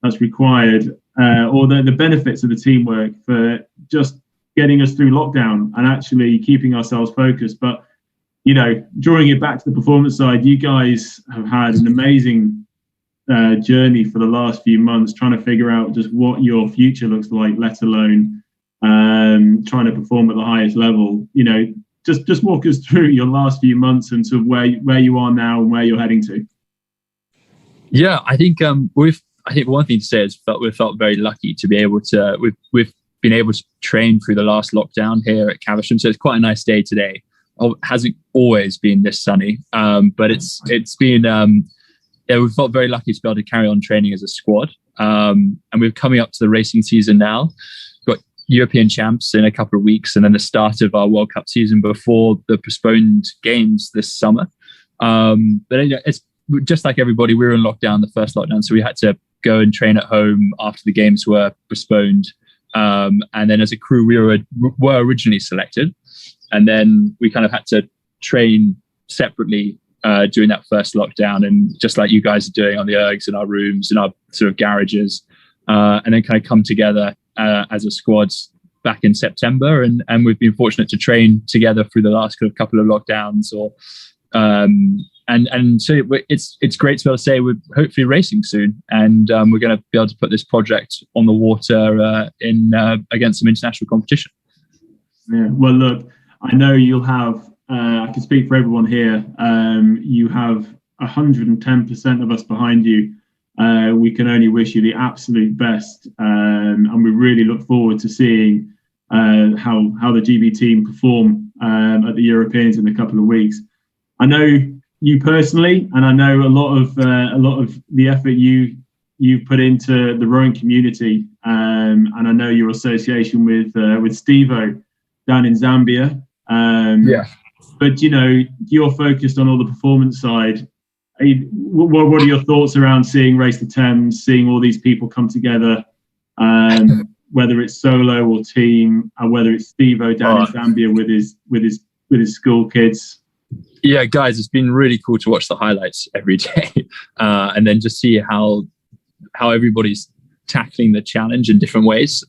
that's required, or the benefits of the teamwork for just getting us through lockdown and actually keeping ourselves focused. But, you know, drawing it back to the performance side, you guys have had an amazing journey for the last few months trying to figure out just what your future looks like, let alone trying to perform at the highest level. You know, just walk us through your last few months and sort of where you are now and where you're heading to. Yeah, I think one thing to say is we've felt very lucky to be able to we've been able to train through the last lockdown here at Caversham. So it's quite a nice day today. It hasn't always been this sunny, but it's been we've felt very lucky to be able to carry on training as a squad. And we're coming up to the racing season now. We've got European champs in a couple of weeks, and then the start of our World Cup season before the postponed games this summer. But it's just like everybody, we were in lockdown, the first lockdown, so we had to go and train at home after the games were postponed. And then as a crew, we were originally selected, and then we kind of had to train separately during that first lockdown, and just like you guys are doing on the ergs in our rooms, in our sort of garages, and then kind of come together as a squad back in September, and we've been fortunate to train together through the last kind of couple of lockdowns, and so it's great to be able to say we're hopefully racing soon, and we're going to be able to put this project on the water in against some international competition. Yeah, well, look, I know you'll have. I can speak for everyone here. You have 110% of us behind you. We can only wish you the absolute best, and we really look forward to seeing how the GB team perform at the Europeans in a couple of weeks. I know you personally, and I know a lot of the effort you put into the rowing community, and I know your association with Steve-O down in Zambia. Yeah. But you're focused on all the performance side. What are your thoughts around seeing Race the Thames, seeing all these people come together, whether it's solo or team, and whether it's Steve-O down in Zambia with his school kids? Yeah, guys, it's been really cool to watch the highlights every day, and then just see how everybody's tackling the challenge in different ways.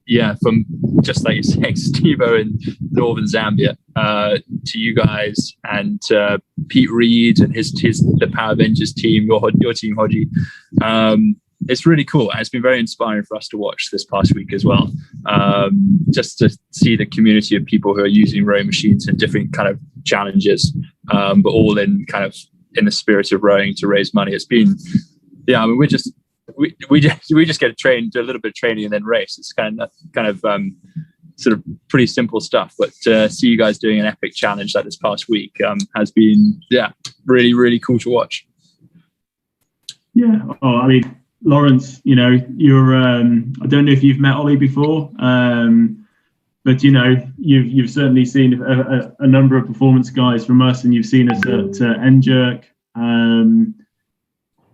Yeah, from just like you're saying, Steve-O in northern Zambia, to you guys, and Pete Reed and the Power Avengers team, your team, Hodgie. It's really cool, and it's been very inspiring for us to watch this past week as well. Just to see the community of people who are using rowing machines in different kind of challenges, but all in kind of in the spirit of rowing to raise money. It's been, yeah, I mean, we just get trained, do a little bit of training, and then race. It's kind of sort of pretty simple stuff. But to see you guys doing an epic challenge like this past week has been, really, really cool to watch. Yeah. Oh, I mean, Lawrence, you're. I don't know if you've met Ollie before, but you've certainly seen a number of performance guys from us, and you've seen us at N-Jerk.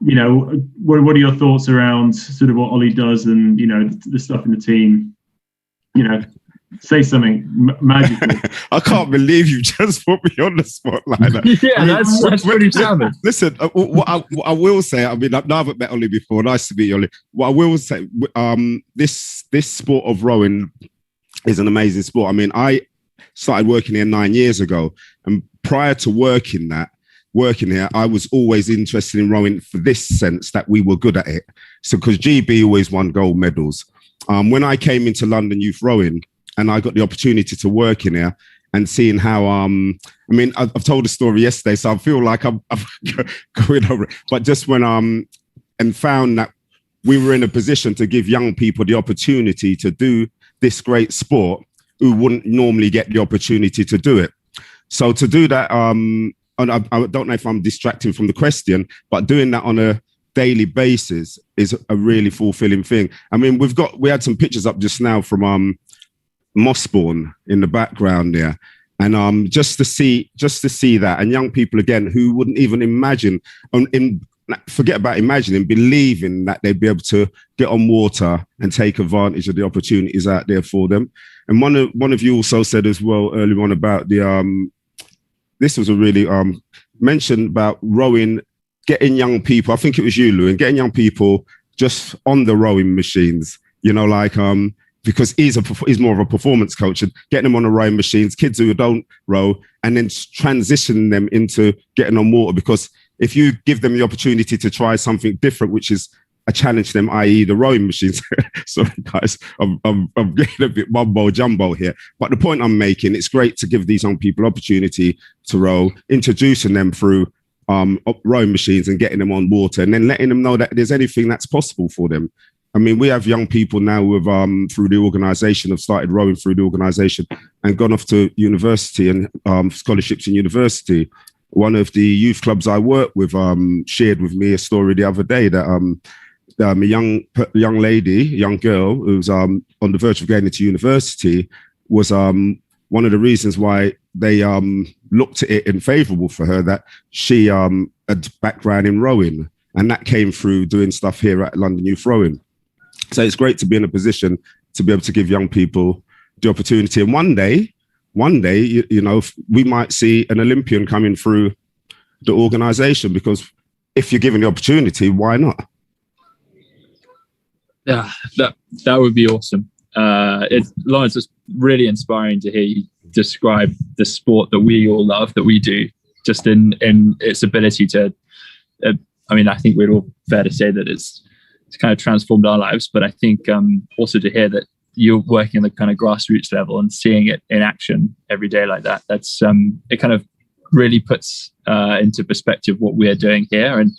What are your thoughts around sort of what Ollie does and, the stuff in the team? Say something magical. I can't believe you just put me on the spot like that. Yeah, that's pretty savage. Listen, what I will say, I mean, I haven't met Ollie before. Nice to meet you, Ollie. What I will say, this sport of rowing is an amazing sport. I mean, I started working here 9 years ago, and prior to working here, I was always interested in rowing for this sense that we were good at it. So, because GB always won gold medals. When I came into London Youth Rowing, and I got the opportunity to work in here and seeing how, I've told a story yesterday, so I feel like I'm going over it. But just when, and found that we were in a position to give young people the opportunity to do this great sport who wouldn't normally get the opportunity to do it. So to do that, and I don't know if I'm distracting from the question, but doing that on a daily basis is a really fulfilling thing. I mean, we had some pictures up just now from Mossbourne in the background there, and just to see that, and young people again who wouldn't even imagine, forget about imagining, believing that they'd be able to get on water and take advantage of the opportunities out there for them. And one of you also said as well earlier on about the this was a really mentioned about rowing, getting young people. I think it was you, Lou, and getting young people just on the rowing machines. Because he's more of a performance coach, and getting them on the rowing machines, kids who don't row, and then transitioning them into getting on water. Because if you give them the opportunity to try something different, which is a challenge to them, i.e. the rowing machines. Sorry, guys, I'm getting a bit mumbo jumbo here. But the point I'm making, it's great to give these young people opportunity to row, introducing them through rowing machines and getting them on water, and then letting them know that there's anything that's possible for them. I mean, we have young people now who have, through the organisation, have started rowing through the organisation and gone off to university and scholarships in university. One of the youth clubs I work with shared with me a story the other day that a young lady, young girl who's on the verge of going into university, was one of the reasons why they looked at it in favourable for her, that she had background in rowing, and that came through doing stuff here at London Youth Rowing. So it's great to be in a position to be able to give young people the opportunity. And one day, you know, we might see an Olympian coming through the organisation, because if you're given the opportunity, why not? Yeah, that would be awesome. Lawrence, it's really inspiring to hear you describe the sport that we all love, that we do, just in its ability to. I mean, I think we're all fair to say that it's kind of transformed our lives, but I think also to hear that you're working on the kind of grassroots level and seeing it in action every day like that. That's it kind of really puts into perspective what we're doing here, and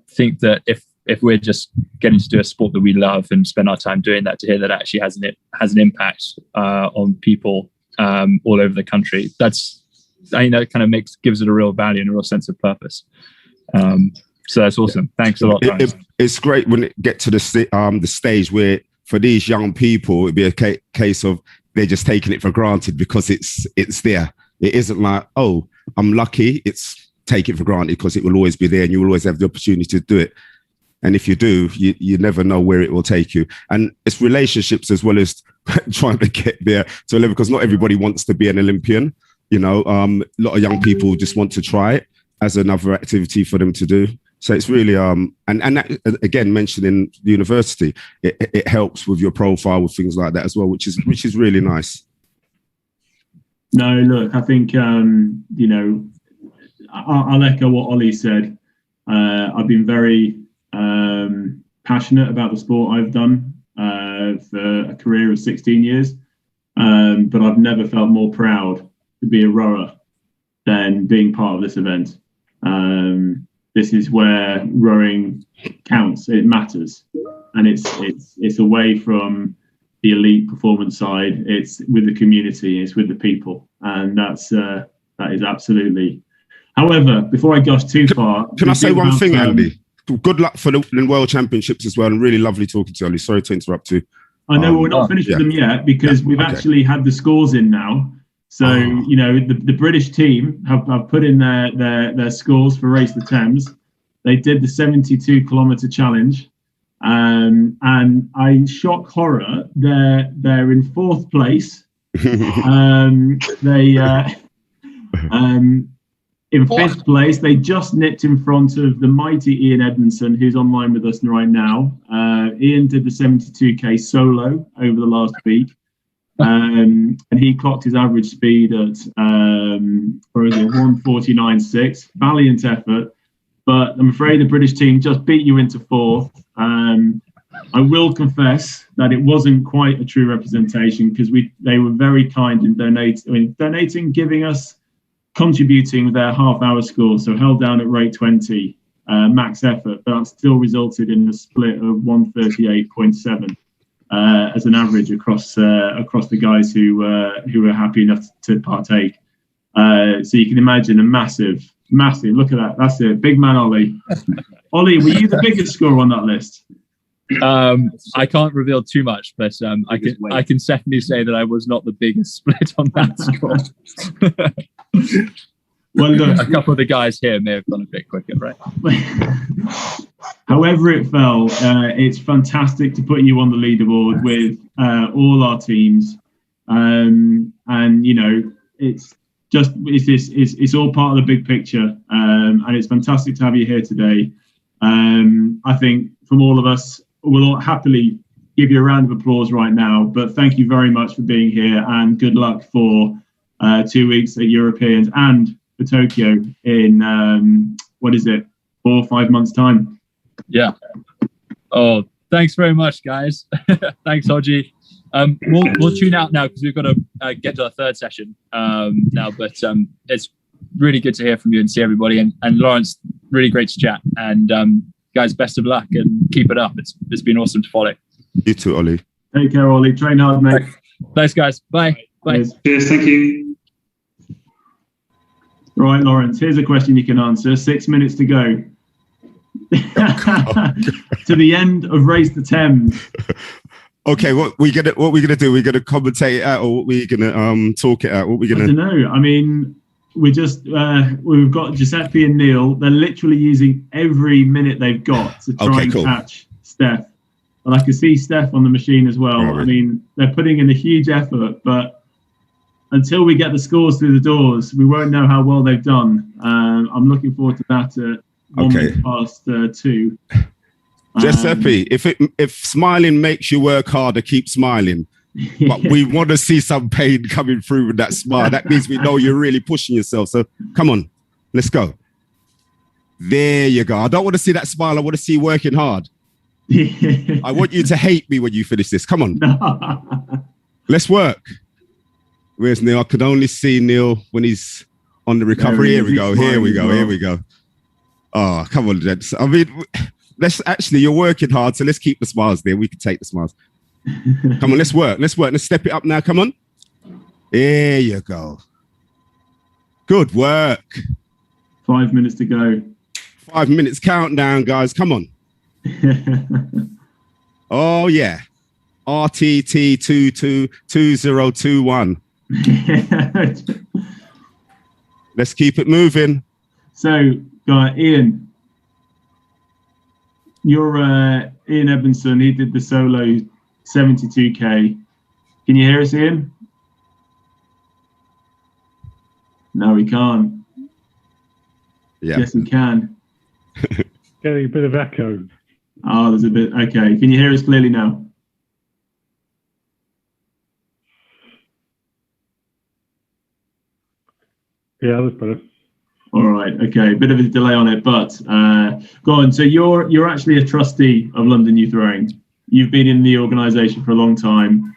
think that if we're just getting to do a sport that we love and spend our time doing that, to hear that actually has an impact on people all over the country, that's, I know, it kind of gives it a real value and a real sense of purpose. So that's awesome. Thanks a lot. It's great when it gets to the stage where for these young people it'd be a case of they're just taking it for granted because it's there. It isn't like, oh, I'm lucky. It's take it for granted because it will always be there and you will always have the opportunity to do it. And if you do, you never know where it will take you. And it's relationships as well as trying to get there to a level, because not everybody wants to be an Olympian. You know, a lot of young people just want to try it as another activity for them to do. So it's really, and that, again, mentioning the university, it helps with your profile with things like that as well, which is really nice. No, look, I think, you know, I'll echo what Ollie said. I've been very passionate about the sport I've done for a career of 16 years, but I've never felt more proud to be a rower than being part of this event. This is where rowing counts. It matters, and it's away from the elite performance side. It's with the community. It's with the people, and that is absolutely. However, before I go too far, can I say one thing, Andy? Good luck for the World Championships as well, and really lovely talking to you, Ollie. Sorry to interrupt you. I know we're not finished with them yet, because we've actually had the scores in now. So, you know, the British team have put in their scores for Race the Thames. They did the 72-kilometre challenge. And I shock horror, they're in fourth place. In fifth place, they just nipped in front of the mighty Ian Edmundson, who's online with us right now. Ian did the 72k solo over the last week. And he clocked his average speed at 1:49.6. Valiant effort, but I'm afraid the British team just beat you into fourth. I will confess that it wasn't quite a true representation, because they were very kind in donating, giving us, contributing their half-hour score, so held down at rate 20 max effort, but that still resulted in a split of 138.7. As an average across the guys who were happy enough to partake. So you can imagine a massive. Look at that. That's it. Big man, Ollie. Ollie, were you the biggest scorer on that list? I can't reveal too much, but I can definitely say that I was not the biggest split on that score. Well, look, a couple of the guys here may have gone a bit quicker, right? However it fell, it's fantastic to put you on the leaderboard with all our teams, and you know, it's all part of the big picture, and it's fantastic to have you here today. I think from all of us, we'll all happily give you a round of applause right now, but thank you very much for being here, and good luck for 2 weeks at Europeans and for Tokyo in 4 or 5 months time. Yeah. Oh, thanks very much, guys. Thanks, Hodgie. We'll tune out now, because we've got to get to our third session now. But it's really good to hear from you and see everybody. And Lawrence, really great to chat. And guys, best of luck and keep it up. It's been awesome to follow. You too, Ollie. Take care, Ollie. Train hard, mate. Thanks, guys. Bye. Bye. Cheers. Thank you. Right, Lawrence, here's a question you can answer. 6 minutes to go. to the end of Race the Thames. Okay, what we gonna do? We're gonna commentate it out, or what we gonna talk it out? What we gonna? I don't know. I mean, we've got Giuseppe and Neil. They're literally using every minute they've got to try and catch Steph. And I can see Steph on the machine as well. Right. I mean, they're putting in a huge effort, but until we get the scores through the doors, we won't know how well they've done. I'm looking forward to that at 2. Giuseppe, if smiling makes you work harder, keep smiling. But we want to see some pain coming through with that smile. That means we know you're really pushing yourself. So come on, let's go. There you go. I don't want to see that smile. I want to see you working hard. I want you to hate me when you finish this. Come on. Let's work. Where's Neil? I can only see Neil when he's on the recovery. Here we go. Here we go. Here we go. Oh, come on, gents. I mean, you're working hard, so let's keep the smiles there. We can take the smiles. Come on, let's work. Let's step it up now. Come on. There you go. Good work. 5 minutes to go. 5 minutes countdown, guys. Come on. Oh, yeah. RTT 222021. Let's keep it moving. So, Ian, you're Ian Edmundson. He did the solo 72k. Can you hear us, Ian? No, he can't. Yeah. Yes, he can. Getting a bit of echo. Oh, there's a bit. Okay. Can you hear us clearly now? Yeah, that's better. All right. Okay. Bit of a delay on it, but go on. So you're actually a trustee of London Youth Rowing. You've been in the organisation for a long time.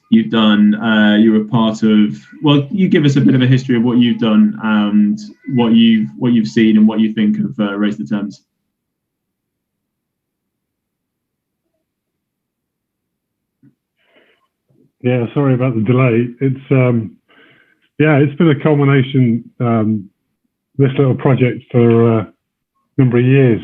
You've done. You were part of. Well, you give us a bit of a history of what you've done and what you've seen and what you think of Race the Thames. Yeah, sorry about the delay. It's it's been a culmination, this little project for a number of years.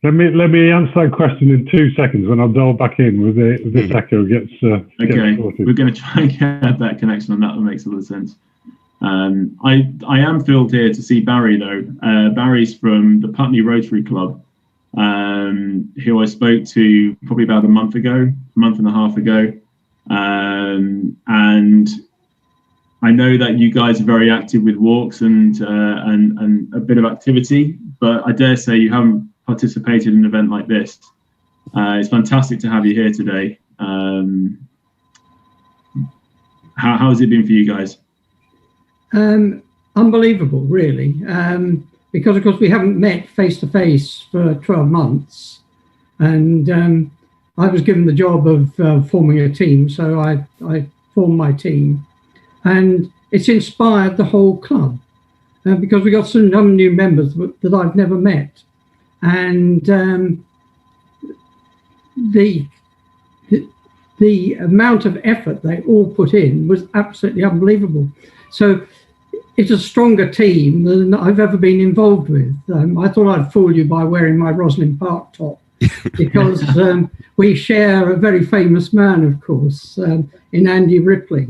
Let me answer that question in 2 seconds when I'll dial back in with this echo gets sorted. We're going to try and get that connection on that. That makes a lot of sense. I am thrilled here to see Barry though. Barry's from the Putney Rotary Club. Who I spoke to probably about a month and a half ago. And I know that you guys are very active with walks and a bit of activity, but I dare say you haven't participated in an event like this. It's fantastic to have you here today. How has it been for you guys? Unbelievable, really. Because of course we haven't met face to face for 12 months, and I was given the job of forming a team, so I formed my team, and it's inspired the whole club because we got some new members that I've never met, and the amount of effort they all put in was absolutely unbelievable. So it's a stronger team than I've ever been involved with. I thought I'd fool you by wearing my Roslyn Park top because we share a very famous man, of course, in Andy Ripley,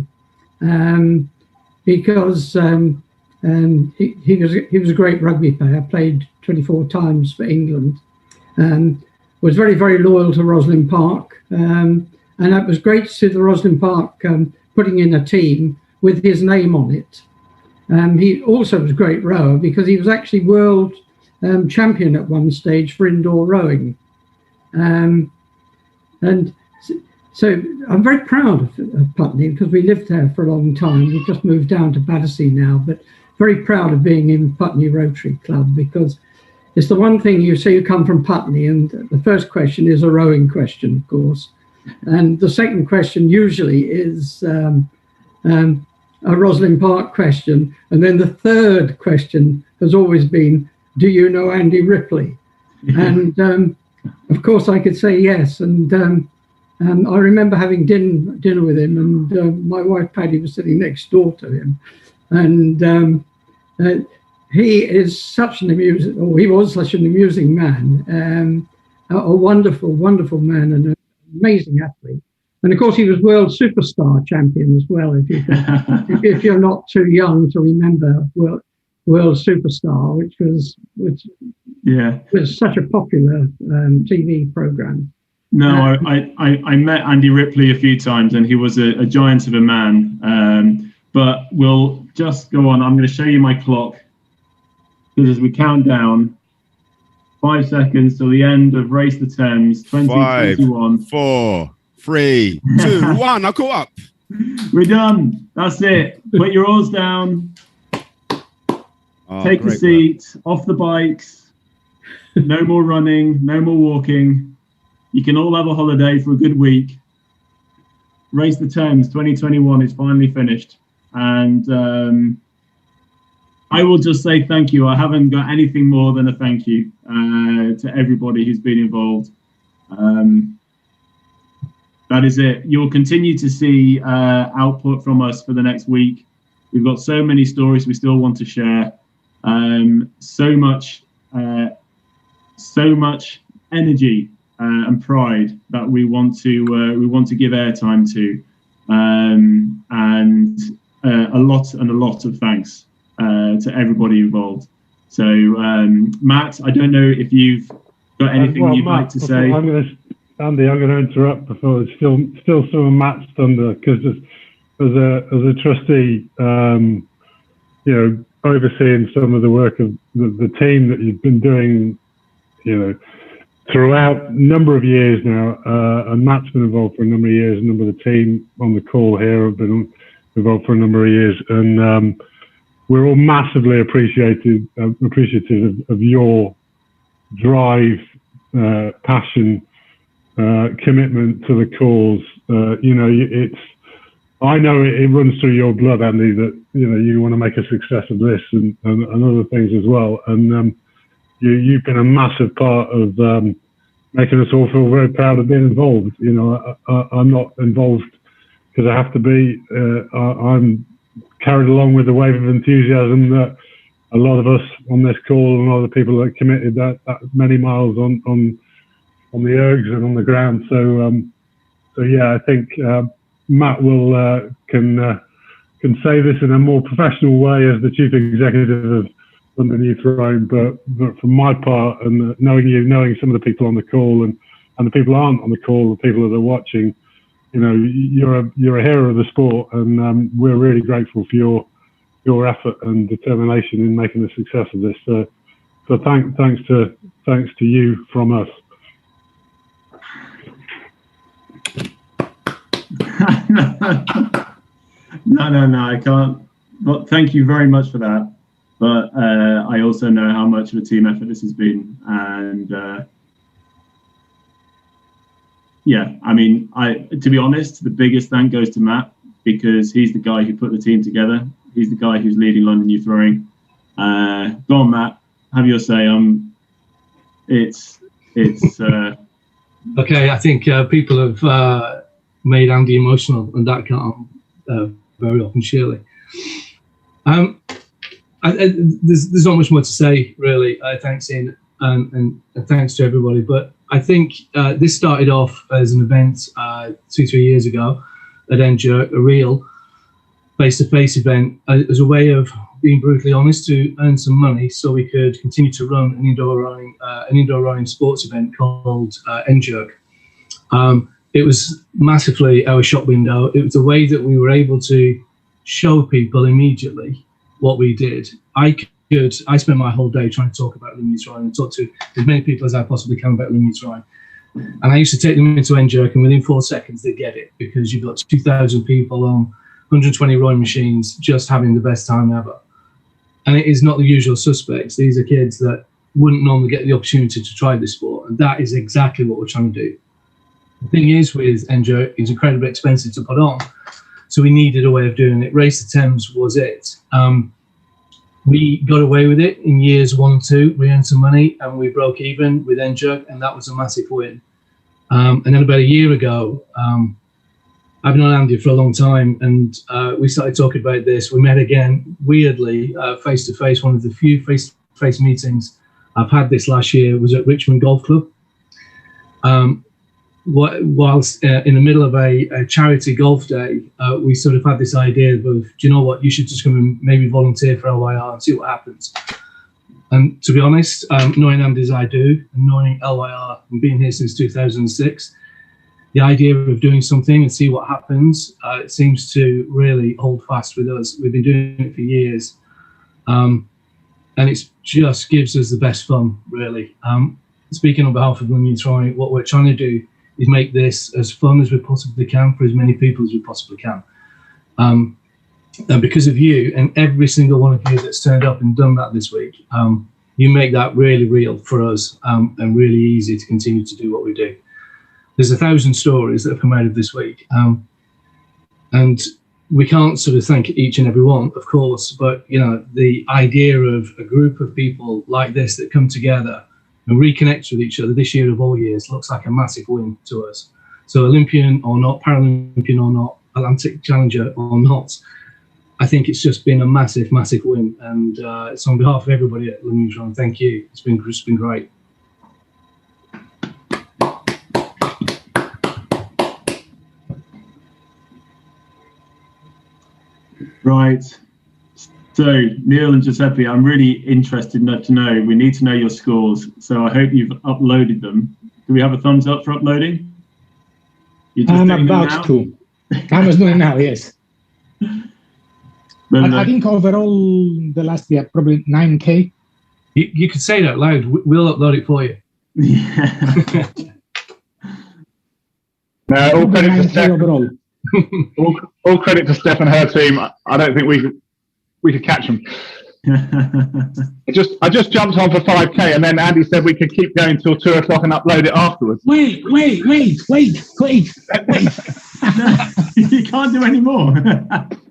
because he was a great rugby player, played 24 times for England, was very, very loyal to Roslyn Park. And it was great to see the Roslyn Park putting in a team with his name on it. He also was a great rower because he was actually world champion at one stage for indoor rowing. And so I'm very proud of Putney because we lived there for a long time. We've just moved down to Battersea now, but very proud of being in Putney Rotary Club because it's the one thing you say you come from Putney, and the first question is a rowing question, of course. And the second question usually is a Roslyn Park question, and then the third question has always been, do you know Andy Ripley? And of course I could say yes, and I remember having dinner with him, and my wife Paddy was sitting next door to him, and he is such an amusing, or he was such an amusing man, a wonderful, wonderful man, and an amazing athlete. And of course, he was world superstar champion as well. If you're not too young to remember world superstar, which was such a popular TV program. No, I met Andy Ripley a few times, and he was a giant of a man. But we'll just go on. I'm going to show you my clock, because as we count down, 5 seconds till the end of Race the Thames 2021. 5, 4, 3, 2, 1. I caught up. We're done. That's it. Put your oars down. Take a seat. Off the bikes. No more running. No more walking. You can all have a holiday for a good week. Race the Thames 2021 is finally finished. And I will just say thank you. I haven't got anything more than a thank you to everybody who's been involved. That is it. You'll continue to see output from us for the next week. We've got so many stories we still want to share. So much energy and pride that we want to give airtime to, and a lot of thanks to everybody involved. So, Matt, I don't know if you've got anything you'd like to say. Andy, I'm going to interrupt before it's still some of Matt's thunder, because as a trustee, overseeing some of the work of the team that you've been doing, throughout a number of years now, and Matt's been involved for a number of years. A number of the team on the call here have been involved for a number of years, and we're all massively appreciative of your drive, passion, commitment to the cause. I know it runs through your blood, Andy, that you want to make a success of this and other things as well. And you've been a massive part of making us all feel very proud of being involved. I'm not involved because I have to be. I'm carried along with the wave of enthusiasm that a lot of us on this call and a lot of the people that committed that many miles on the ergs and on the ground. So yeah, I think Matt will can say this in a more professional way as the chief executive of London Youth Rowing, but from my part, and knowing some of the people on the call and the people who aren't on the call, the people that are watching, you're a hero of the sport, and we're really grateful for your effort and determination in making a success of this. So thanks to you from us. No, I can't. But thank you very much for that. But I also know how much of a team effort this has been, and to be honest, the biggest thank goes to Matt, because he's the guy who put the team together. He's the guy who's leading London Youth Rowing. Go on, Matt, have your say. Okay, I think people have made Andy emotional, and that can't very often, surely. There's not much more to say, really. Thanks, Ian, and thanks to everybody. But I think this started off as an event 2-3 years ago at Endure, a real face-to-face event, as a way of being brutally honest, to earn some money so we could continue to run an indoor rowing sports event called Endure. It was massively our shop window. It was a way that we were able to show people immediately what we did. I spent my whole day trying to talk about London Youth Rowing and talk to as many people as I possibly can about London Youth Rowing. And I used to take them into Endure, and within 4 seconds they get it, because you've got 2,000 people on 120 rowing machines just having the best time ever. And it is not the usual suspects. These are kids that wouldn't normally get the opportunity to try this sport, and that is exactly what we're trying to do. The thing is, with Endure, it's incredibly expensive to put on, so we needed a way of doing it. Race the Thames was it. We got away with it in years 1 and 2. We earned some money and we broke even with Endure, and that was a massive win. And then about a year ago, I've known Andy for a long time, and we started talking about this. We met again, weirdly, face to face. One of the few face to face meetings I've had this last year was at Richmond Golf Club. Whilst in the middle of a charity golf day, we sort of had this idea of, do you know what, you should just come and maybe volunteer for LYR and see what happens. And to be honest, knowing Andy as I do, and knowing LYR and being here since 2006, the idea of doing something and see what happens, it seems to really hold fast with us. We've been doing it for years. And it just gives us the best fun, really. Speaking on behalf of London Troy, what we're trying to do is make this as fun as we possibly can for as many people as we possibly can. And because of you and every single one of you that's turned up and done that this week, you make that really real for us and really easy to continue to do what we do. There's 1,000 stories that have come out of this week. And we can't sort of thank each and every one, of course, but you know, the idea of a group of people like this that come together and reconnect with each other this year of all years looks like a massive win to us. So Olympian or not, Paralympian or not, Atlantic Challenger or not, I think it's just been a massive, massive win. And it's on behalf of everybody at London, thank you. It's been great. Right. So Neil and Giuseppe, I'm really interested to know. We need to know your scores. So I hope you've uploaded them. Do we have a thumbs up for uploading? I'm about to. I was doing now, yes. Well, I think overall the last year probably 9K. You could say that loud. We'll upload it for you. Yeah. No, all credit to Steph. Overall. all credit to Steph and her team. I don't think we could catch them. I just jumped on for 5K, and then Andy said we could keep going till 2 o'clock and upload it afterwards. Wait. You can't do any more.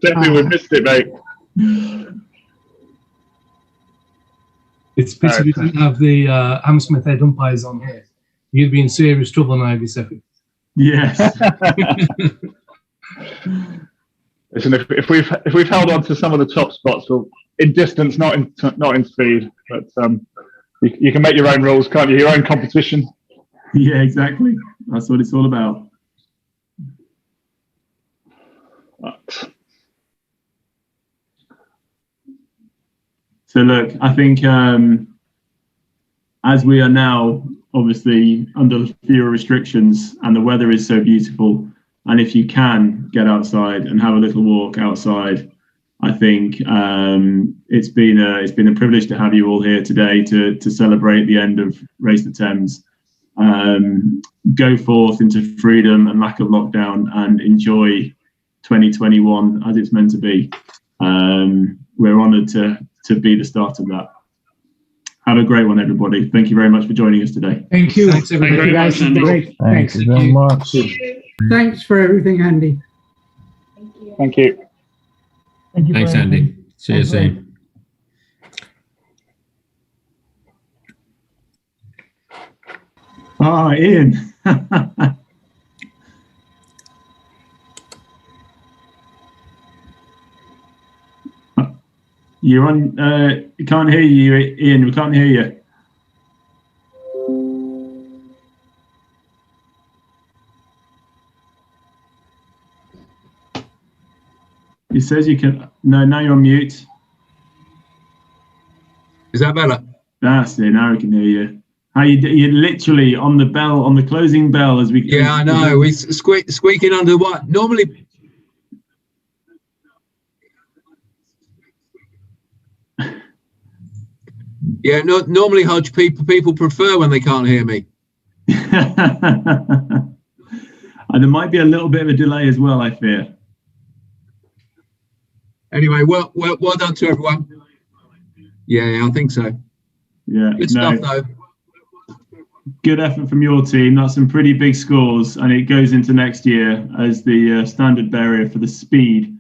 Definitely, we missed it, mate. It's pity we didn't have the Hammersmith head umpires on here. You'd be in serious trouble now, Giuseppe. Yes. Listen, if we've held on to some of the top spots, well, in distance, not in speed, but you can make your own rules, can't you? Your own competition. Yeah, exactly. That's what it's all about. So look, I think as we are now obviously under fewer restrictions and the weather is so beautiful, and if you can get outside and have a little walk outside, I think it's been a privilege to have you all here today to celebrate the end of Race the Thames. Go forth into freedom and lack of lockdown and enjoy 2021 as it's meant to be. We're honoured to be the start of that. Have a great one, everybody. Thank you very much for joining us today. Thank you. Thanks, everybody. Thank you, guys. Great. Thanks very much. Thanks for everything, Andy. Thank you. Thanks, Andy. See you soon. Ah, Ian. You're on. We can't hear you, Ian. We can't hear you. It says you can. No, now you're on mute. Is that better? That's it. Now we can hear you. How you're literally on the bell, on the closing bell as we. Yeah, I know. We're squeaking under what normally. Yeah, no, normally, Hodge, people prefer when they can't hear me. And there might be a little bit of a delay as well, I fear. Anyway, well done to everyone. Yeah, I think so. Yeah, good stuff though. Good effort from your team. That's some pretty big scores, and it goes into next year as the standard bearer for the speed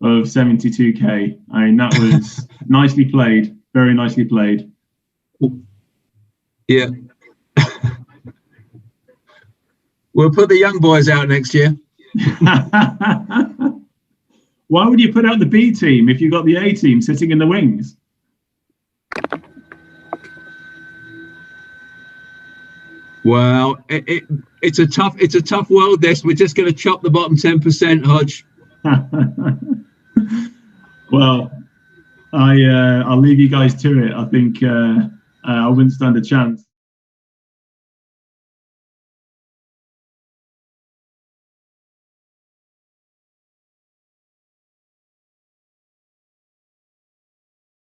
of 72k. I mean, that was nicely played, very nicely played. Yeah. We'll put the young boys out next year. Why would you put out the B team if you've got the A team sitting in the wings? Well, it's a tough world. This, we're just going to chop the bottom 10%, Hodge. Well, I'll leave you guys to it. I think I wouldn't stand a chance.